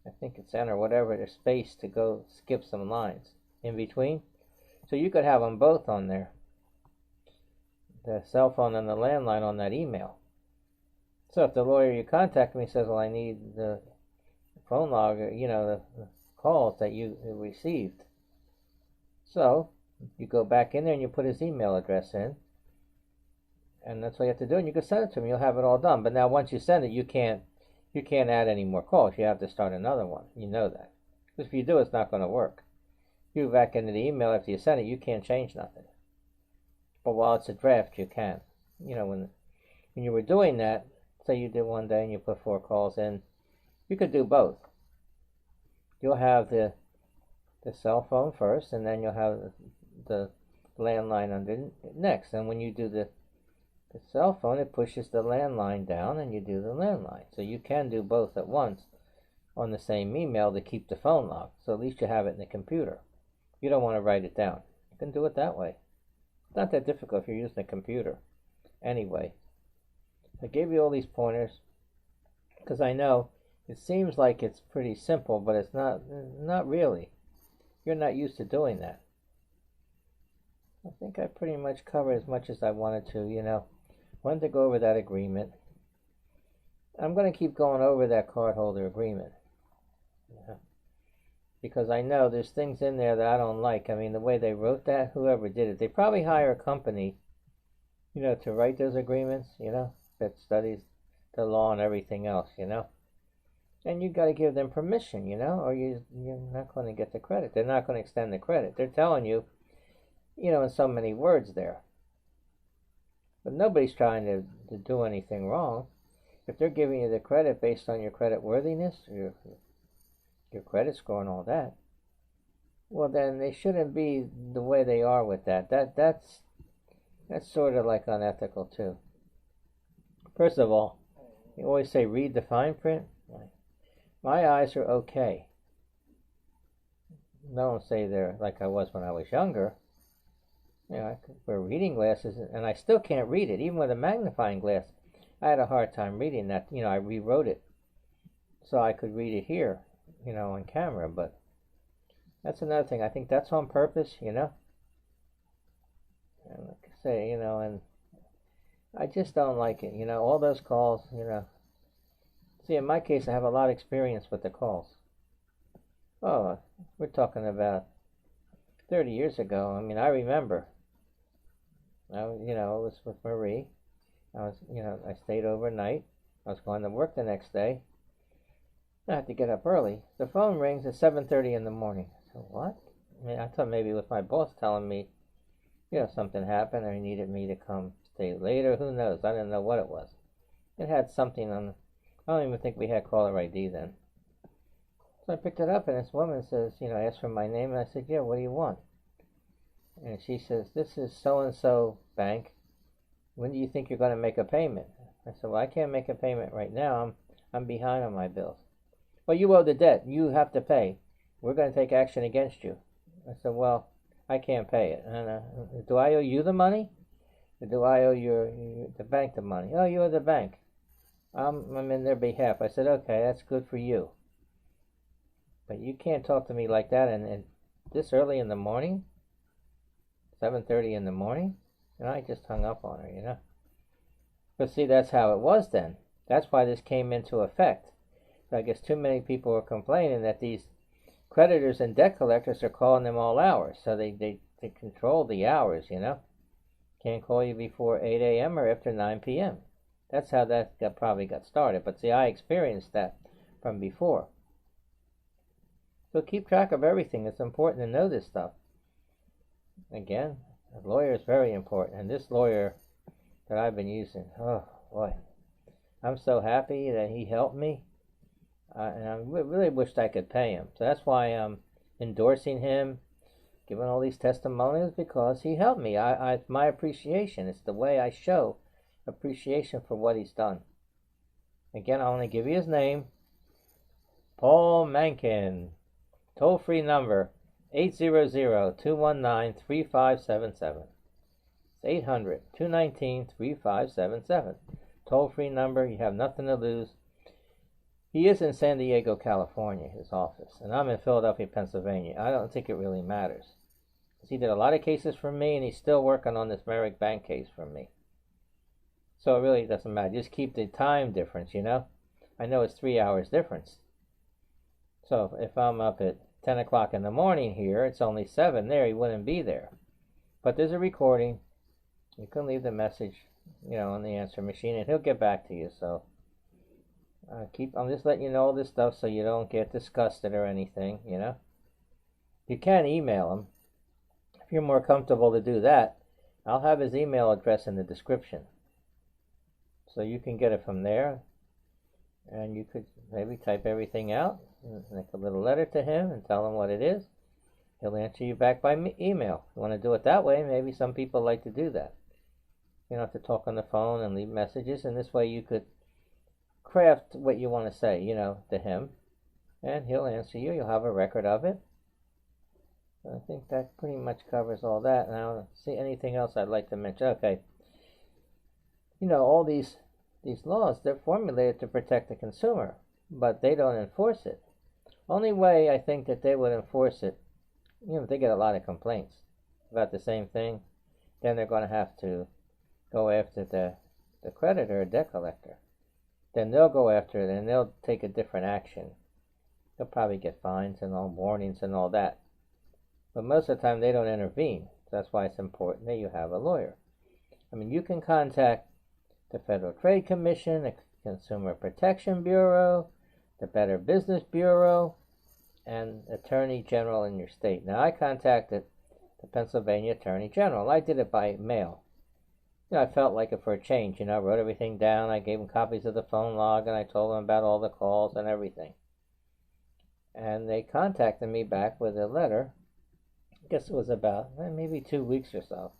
I think it's enter, whatever, the space to go skip some lines in between. So you could have them both on there, the cell phone and the landline on that email. So if the lawyer you contact me says, well, I need the phone log, or, the calls that you received. So you go back in there and you put his email address in. And that's what you have to do. And you can send it to him. You'll have it all done. But now once you send it, you can't add any more calls. You have to start another one. You know that. Because if you do, it's not going to work. You go back into the email after you send it, you can't change nothing. But while it's a draft, you can. When you were doing that, say you did one day and you put 4 calls in, you could do both. You'll have the cell phone first, and then you'll have the landline under next. And when you do the cell phone, it pushes the landline down, and you do the landline. So you can do both at once on the same email to keep the phone log. So at least you have it in the computer. You don't want to write it down. You can do it that way. It's not that difficult if you're using a computer. Anyway, I gave you all these pointers because I know it seems like it's pretty simple, but it's not really. You're not used to doing that. I think I pretty much covered as much as I wanted to, Wanted to go over that agreement. I'm going to keep going over that cardholder agreement. Yeah. Because I know there's things in there that I don't like. I mean, the way they wrote that, whoever did it, they probably hire a company, to write those agreements, that studies the law and everything else, And you got to give them permission, or you're not going to get the credit. They're not going to extend the credit. They're telling you, in so many words there. But nobody's trying to do anything wrong. If they're giving you the credit based on your credit worthiness, your credit score and all that, well, then they shouldn't be the way they are with that. That's sort of like unethical too. First of all, you always say read the fine print. My eyes are okay. Don't say they're like I was when I was younger. I could wear reading glasses, and I still can't read it. Even with a magnifying glass, I had a hard time reading that. I rewrote it so I could read it here, on camera. But that's another thing. I think that's on purpose, And like I say, and I just don't like it. All those calls, See, in my case, I have a lot of experience with the calls. Oh, we're talking about 30 years ago. I mean, I remember. I was with Marie. I stayed overnight. I was going to work the next day. I had to get up early. The phone rings at 7:30 in the morning. So what? I mean, I thought maybe it was my boss telling me, something happened or he needed me to come stay later. Who knows? I didn't know what it was. It had something on. I don't even think we had caller ID then. So I picked it up, and this woman says, asked for my name, and I said, yeah, what do you want? And she says, this is so-and-so bank. When do you think you're going to make a payment? I said, well, I can't make a payment right now. I'm behind on my bills. Well, you owe the debt. You have to pay. We're going to take action against you. I said, well, I can't pay it. And, do I owe you the money? Or do I owe the bank the money? Oh, you owe the bank. I'm in their behalf. I said, okay, that's good for you. But you can't talk to me like that and this early in the morning, 7:30 in the morning. And I just hung up on her, But see, that's how it was then. That's why this came into effect. So I guess too many people were complaining that these creditors and debt collectors are calling them all hours. So they control the hours, Can't call you before 8 a.m. or after 9 p.m. That's how that probably got started. But see, I experienced that from before. So keep track of everything. It's important to know this stuff. Again, a lawyer is very important. And this lawyer that I've been using, oh boy, I'm so happy that he helped me. And I really wished I could pay him. So that's why I'm endorsing him, giving all these testimonials, because he helped me. It's my appreciation. It's the way I show appreciation for what he's done. Again, I'll only give you his name. Paul Mankin. Toll-free number 800-219-3577. It's 800-219-3577. Toll-free number. You have nothing to lose. He is in San Diego, California, his office. And I'm in Philadelphia, Pennsylvania. I don't think it really matters. He did a lot of cases for me, and he's still working on this Merrick Bank case for me. So it really doesn't matter. Just keep the time difference, I know it's 3 hours difference. So if I'm up at 10 o'clock in the morning here, it's only 7 there. He wouldn't be there. But there's a recording. You can leave the message, on the answer machine, and he'll get back to you. So I'm just letting you know all this stuff so you don't get disgusted or anything, You can email him. If you're more comfortable to do that, I'll have his email address in the description. So you can get it from there, and you could maybe type everything out, make a little letter to him and tell him what it is. He'll answer you back by email. If you want to do it that way, maybe some people like to do that. You don't have to talk on the phone and leave messages, and this way you could craft what you want to say, to him, and he'll answer you. You'll have a record of it. So I think that pretty much covers all that. And I don't see anything else I'd like to mention. Okay. All these laws, they're formulated to protect the consumer, but they don't enforce it. Only way I think that they would enforce it, if they get a lot of complaints about the same thing, then they're going to have to go after the creditor or debt collector. then they'll go after it and they'll take a different action. They'll probably get fines and all warnings and all that. But most of the time they don't intervene. So that's why it's important that you have a lawyer. I mean, you can contact the Federal Trade Commission, the Consumer Protection Bureau, the Better Business Bureau, and Attorney General in your state. Now, I contacted the Pennsylvania Attorney General. I did it by mail. I felt like it for a change. I wrote everything down. I gave them copies of the phone log, and I told them about all the calls and everything. And they contacted me back with a letter. I guess it was about maybe 2 weeks or so.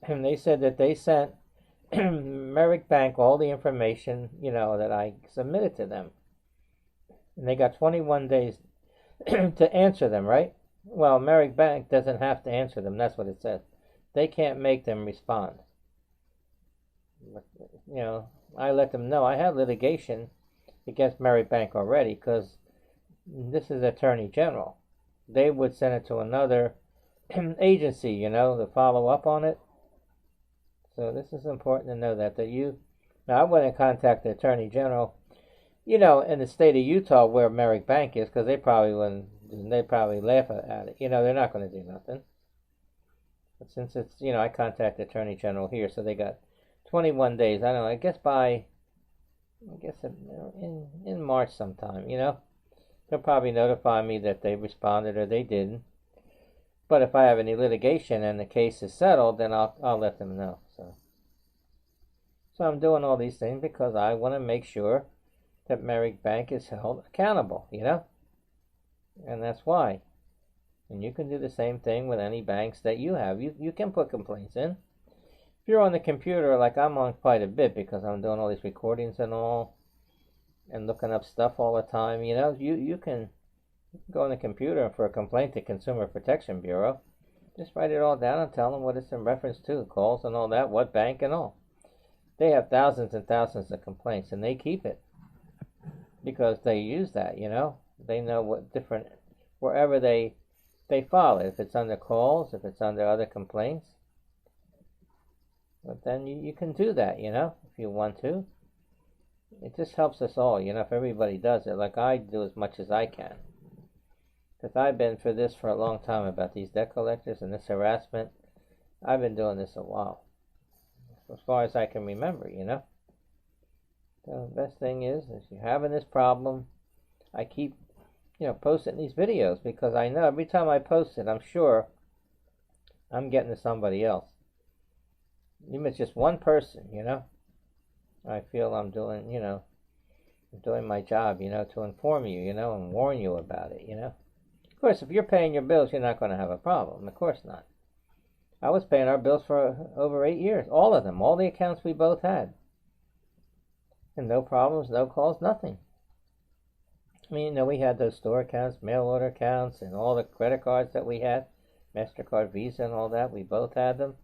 And they said that they sent Merrick Bank all the information, that I submitted to them. And they got 21 days to answer them, right? Well, Merrick Bank doesn't have to answer them. That's what it says. They can't make them respond. But, I let them know I have litigation against Merrick Bank already because this is Attorney General. They would send it to another agency, to follow up on it. So this is important to know that now I wouldn't contact the Attorney General, in the state of Utah where Merrick Bank is, because they probably wouldn't. They'd probably laugh at it. They're not going to do nothing. But since it's, I contact the Attorney General here, so they got 21 days. I don't know. I guess in March sometime. They'll probably notify me that they responded or they didn't. But if I have any litigation and the case is settled, then I'll let them know. So I'm doing all these things because I want to make sure that Merrick Bank is held accountable, And that's why. And you can do the same thing with any banks that you have. You can put complaints in. If you're on the computer, like I'm on quite a bit because I'm doing all these recordings and all, and looking up stuff all the time, you can go on the computer for a complaint to Consumer Protection Bureau. Just write it all down and tell them what it's in reference to, calls and all that, what bank and all. They have thousands and thousands of complaints, and they keep it because they use that, They know what different, wherever they file it, if it's under calls, if it's under other complaints. But then you can do that, if you want to. It just helps us all, if everybody does it, like I do as much as I can. Because I've been through this for a long time about these debt collectors and this harassment. I've been doing this a while. As far as I can remember, So the best thing is, if you're having this problem, I keep, posting these videos because I know every time I post it, I'm sure I'm getting to somebody else. Even if it's just one person, I feel I'm doing, I'm doing my job, to inform you, and warn you about it, Of course, if you're paying your bills, you're not going to have a problem. Of course not. I was paying our bills for over 8 years, all of them, all the accounts we both had. And no problems, no calls, nothing. I mean, we had those store accounts, mail order accounts, and all the credit cards that we had, MasterCard, Visa, and all that. We both had them.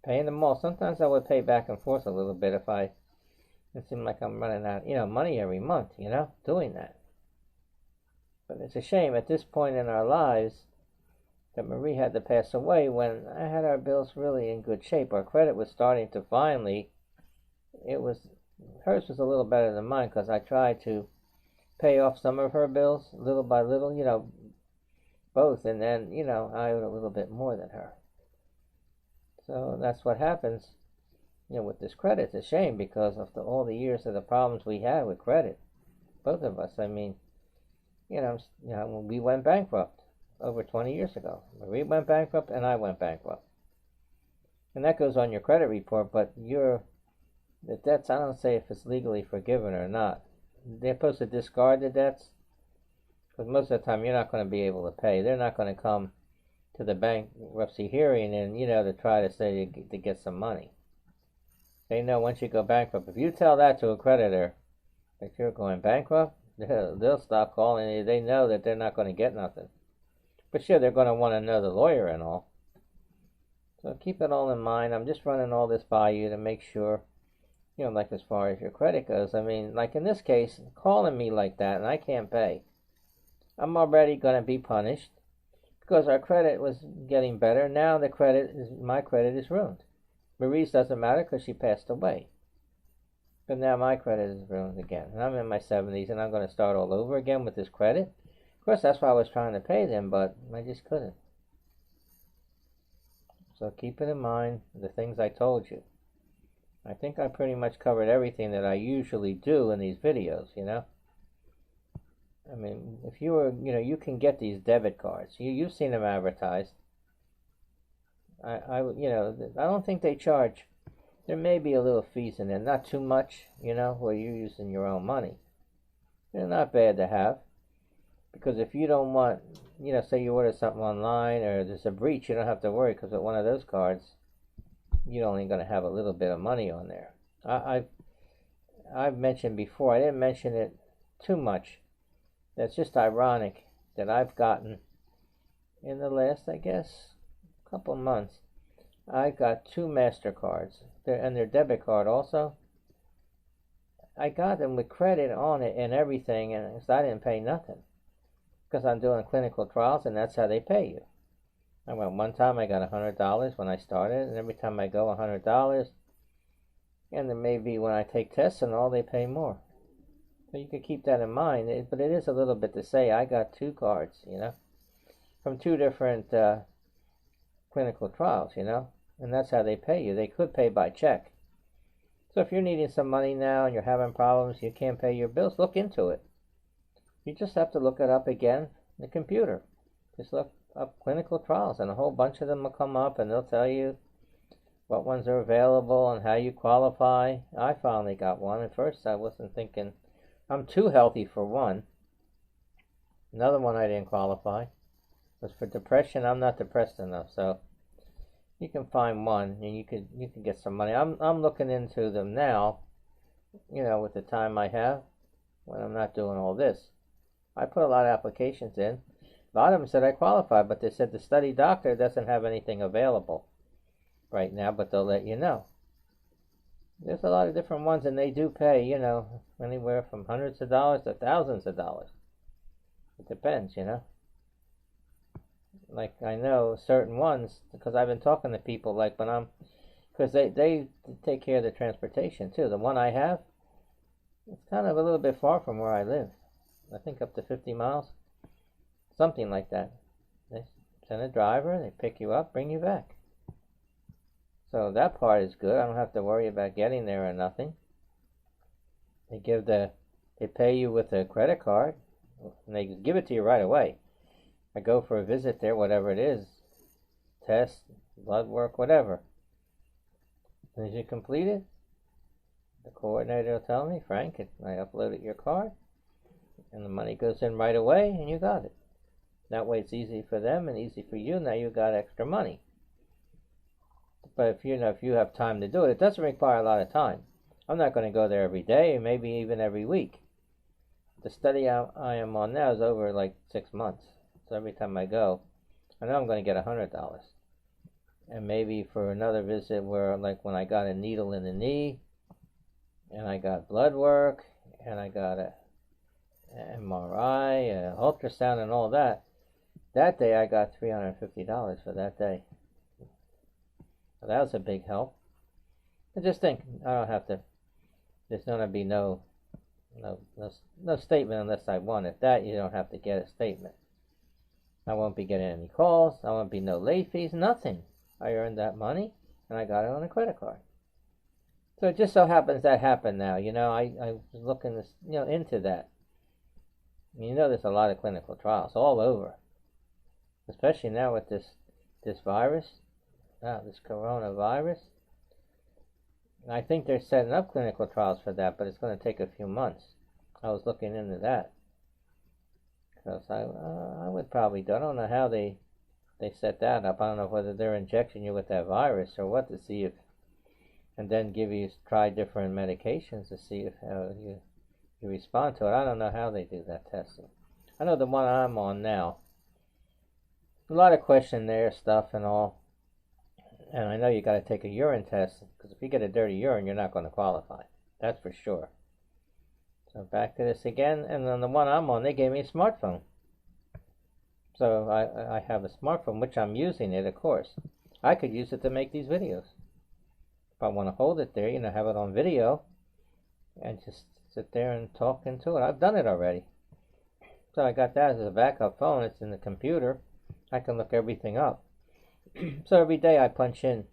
Paying them all. Sometimes I would pay back and forth a little bit if it seemed like I'm running out, money every month, doing that. But it's a shame at this point in our lives that Marie had to pass away when I had our bills really in good shape. Our credit was starting to finally, hers was a little better than mine because I tried to pay off some of her bills little by little, both, and then, I owed a little bit more than her. So that's what happens, with this credit. It's a shame because of all the years of the problems we had with credit, both of us. I mean, we went bankrupt over 20 years ago. Marie went bankrupt and I went bankrupt. And that goes on your credit report, but the debts, I don't say if it's legally forgiven or not. They're supposed to discard the debts because most of the time you're not going to be able to pay. They're not going to come to the bankruptcy hearing and, to try to say to get some money. They know once you go bankrupt, if you tell that to a creditor that you're going bankrupt, they'll stop calling you. They know that they're not going to get nothing. But sure, they're going to want to know the lawyer and all. So keep it all in mind. I'm just running all this by you to make sure, like as far as your credit goes. I mean, like in this case, calling me like that and I can't pay. I'm already going to be punished because our credit was getting better. Now my credit is ruined. Marie's doesn't matter because she passed away. But now my credit is ruined again. And I'm in my 70s and I'm going to start all over again with this credit. Of course, that's why I was trying to pay them, but I just couldn't. So keep it in mind, the things I told you. I think I pretty much covered everything that I usually do in these videos, you know. I mean, if you were, you know, you can get these debit cards. You've seen them advertised. You know, I don't think they charge. There may be a little fees in there, not too much, you know, where you're using your own money. They're not bad to have, because if you don't want, you know, say you order something online or there's a breach, you don't have to worry, because with one of those cards, you're only going to have a little bit of money on there. I've mentioned before, I didn't mention it too much. That's just ironic that I've gotten in the last, I guess, couple months, I got 2 MasterCards, and their debit card also. I got them with credit on it and everything, and I didn't pay nothing, because I'm doing clinical trials, and that's how they pay you. I went one time, I got $100 when I started, and every time I go, $100. And then maybe when I take tests and all, they pay more. So you could keep that in mind. But it is a little bit to say, I got 2 cards, you know, from 2 different clinical trials, you know, and that's how they pay you. They could pay by check. So if you're needing some money now and you're having problems, you can't pay your bills, look into it. You just have to look it up again on the computer. Just look up clinical trials, and a whole bunch of them will come up, and they'll tell you what ones are available and how you qualify. I finally got one. At first I wasn't thinking, I'm too healthy for one. Another one I didn't qualify was for depression. I'm not depressed enough, so you can find one and you can get some money. I'm looking into them now, you know, with the time I have when I'm not doing all this. I put a lot of applications in. A lot of them said I qualified, but they said the study doctor doesn't have anything available right now, but they'll let you know. There's a lot of different ones, and they do pay, you know, anywhere from hundreds of dollars to thousands of dollars. It depends, you know. Like, I know certain ones, because I've been talking to people, like when because they take care of the transportation too. The one I have, it's kind of a little bit far from where I live. I think up to 50 miles. Something like that. They send a driver, they pick you up, bring you back. So that part is good. I don't have to worry about getting there or nothing. They pay you with a credit card, and they give it to you right away. I go for a visit there, whatever it is, test, blood work, whatever. As soon as you complete it, the coordinator will tell me, Frank, I uploaded your card, and the money goes in right away, and you got it. That way it's easy for them and easy for you. Now you got extra money. But if you have time to do it, it doesn't require a lot of time. I'm not going to go there every day, maybe even every week. The study I am on now is over like 6 months. So every time I go, I know I'm going to get $100. And maybe for another visit where, like when I got a needle in the knee, and I got blood work, and I got a MRI, an ultrasound, and all that, that day I got $350 for that day. So that was a big help. And just think, I don't have to, there's going to be no statement unless I want it. That you don't have to get a statement. I won't be getting any calls. I won't be no late fees, nothing. I earned that money, and I got it on a credit card. So it just so happens that happened now. You know, I was looking this, into that. You know, there's a lot of clinical trials all over, especially now with this virus, this coronavirus. I think they're setting up clinical trials for that, but it's going to take a few months. I was looking into that. Because I would probably do. I don't know how they set that up. I don't know whether they're injecting you with that virus or what, to see if, and then try different medications to see if how you respond to it. I don't know how they do that testing. I know the one I'm on now, a lot of questionnaire stuff and all. And I know you got to take a urine test, because if you get a dirty urine, you're not going to qualify. That's for sure. So back to this again, and then the one I'm on, they gave me a smartphone. So I have a smartphone, which I'm using it, of course. I could use it to make these videos. If I want to hold it there, have it on video, and just sit there and talk into it. I've done it already. So I got that as a backup phone. It's in the computer. I can look everything up. So every day I punch in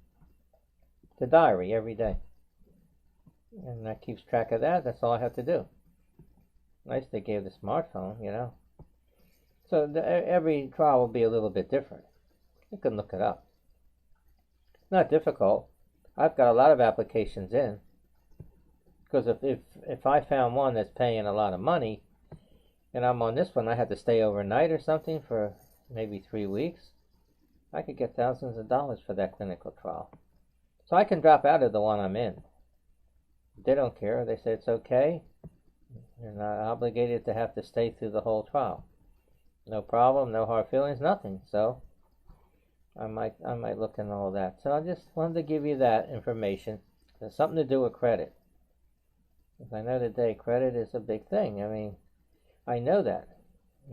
the diary every day. And that keeps track of that. That's all I have to do. Nice they gave the smartphone, you know. So every trial will be a little bit different. You can look it up. It's not difficult. I've got a lot of applications in. Because if I found one that's paying a lot of money, and I'm on this one, I had to stay overnight or something for maybe 3 weeks, I could get thousands of dollars for that clinical trial. So I can drop out of the one I'm in. They don't care. They say it's okay. You're not obligated to have to stay through the whole trial. No problem, no hard feelings, nothing. So I might look into all that. So I just wanted to give you that information. It's something to do with credit. Because I know today credit is a big thing. I mean, I know that.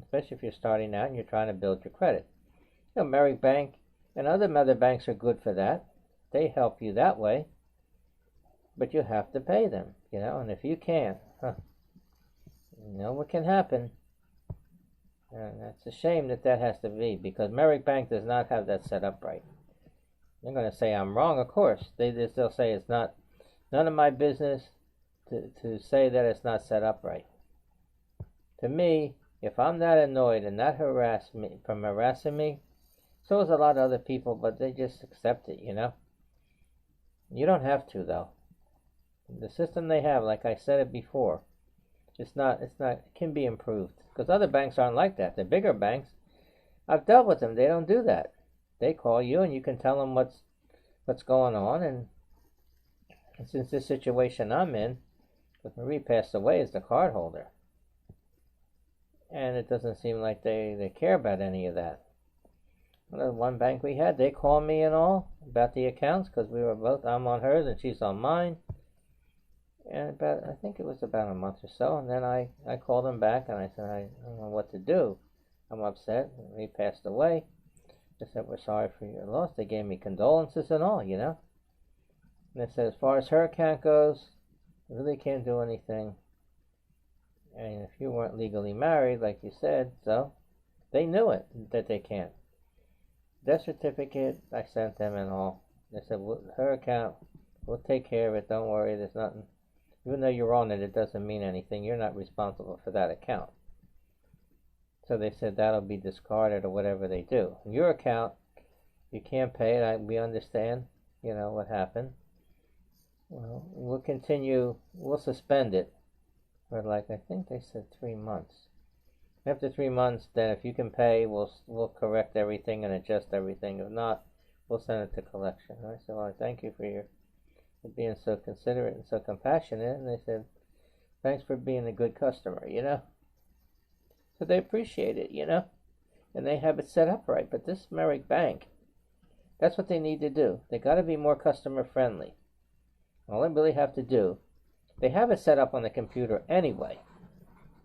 Especially if you're starting out and you're trying to build your credit. You know, Merrick Bank and other banks are good for that. They help you that way. But you have to pay them, you know, and if you can't, you know what can happen. And that's a shame that has to be, because Merrick Bank does not have that set up right. They're going to say I'm wrong, of course. They'll say it's not none of my business to say that it's not set up right. To me, if I'm that annoyed and that harassing me, so is a lot of other people, but they just accept it, you know. You don't have to, though. The system they have, like I said it before, it can be improved. Because other banks aren't like that. The bigger banks, I've dealt with them, they don't do that. They call you and you can tell them what's going on. And since this situation I'm in, because Marie passed away as the card holder, and it doesn't seem like they care about any of that. One bank we had, they called me and all about the accounts, because we were both, I'm on hers and she's on mine. And I think it was about a month or so, and then I called them back and I said, I don't know what to do. I'm upset. He passed away. They said, we're sorry for your loss. They gave me condolences and all, you know. And they said, as far as her account goes, I really can't do anything. And if you weren't legally married, like you said, so they knew it, that they can't. Death certificate, I sent them and all. They said, well, her account, we'll take care of it. Don't worry, there's nothing. Even though you're on it, it doesn't mean anything. You're not responsible for that account. So they said that'll be discarded or whatever they do. Your account, you can't pay it. We understand, you know, what happened. Well, we'll continue. We'll suspend it for, like, I think they said 3 months. After 3 months, then if you can pay, we'll correct everything and adjust everything. If not, we'll send it to collection. I said, well, thank you for being so considerate and so compassionate. And they said, thanks for being a good customer, you know. So they appreciate it, you know. And they have it set up right. But this Merrick Bank, that's what they need to do. They got to be more customer friendly. All they really have to do, they have it set up on the computer anyway.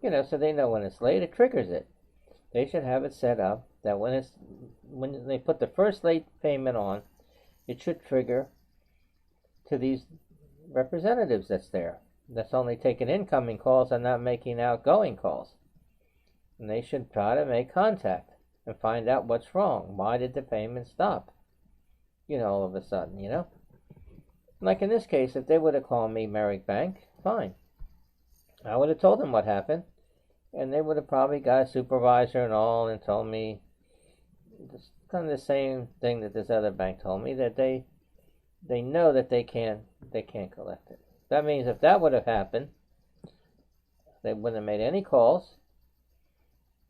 You know, so they know when it's late, it triggers it. They should have it set up that when they put the first late payment on, it should trigger to these representatives that's there. That's only taking incoming calls and not making outgoing calls. And they should try to make contact and find out what's wrong. Why did the payment stop? You know, all of a sudden, you know. Like in this case, if they would have called me Merrick Bank, fine. I would have told them what happened. And they would have probably got a supervisor and all and told me just kind of the same thing that this other bank told me, that they know that they can't collect it. That means if that would have happened, they wouldn't have made any calls,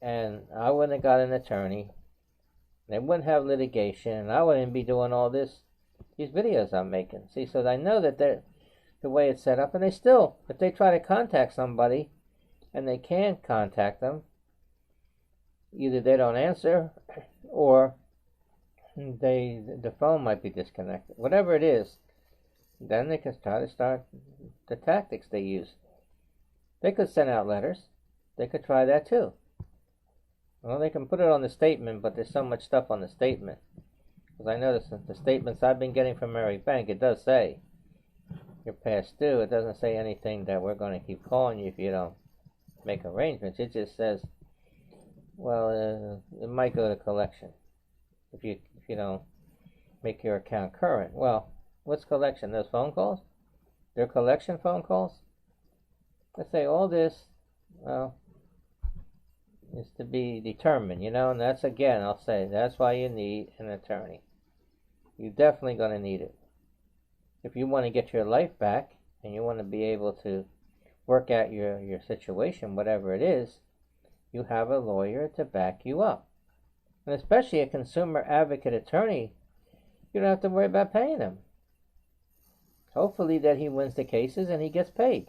and I wouldn't have got an attorney. They wouldn't have litigation, and I wouldn't be doing all these videos I'm making. See, so I know that the way it's set up, and they still, if they try to contact somebody and they can't contact them, either they don't answer or the phone might be disconnected. Whatever it is, then they can try to start the tactics they use. They could send out letters. They could try that too. Well, they can put it on the statement, but there's so much stuff on the statement. Because I noticed that the statements I've been getting from Merrick Bank, it does say you're past due. It doesn't say anything that we're going to keep calling you if you don't make arrangements. It just says, well, it might go to collection if you don't make your account current. Well, what's collection? Those phone calls? They're collection phone calls? Let's say all this, well, is to be determined, and that's, again, I'll say, that's why you need an attorney. You're definitely going to need it. If you want to get your life back and you want to be able to work out your situation, whatever it is, you have a lawyer to back you up. And especially a consumer advocate attorney, you don't have to worry about paying him. Hopefully that he wins the cases and he gets paid,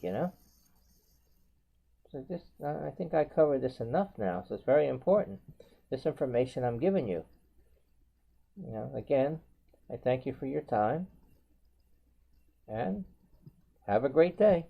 So I think I covered this enough now, so it's very important. This information I'm giving you. Again, I thank you for your time, and have a great day.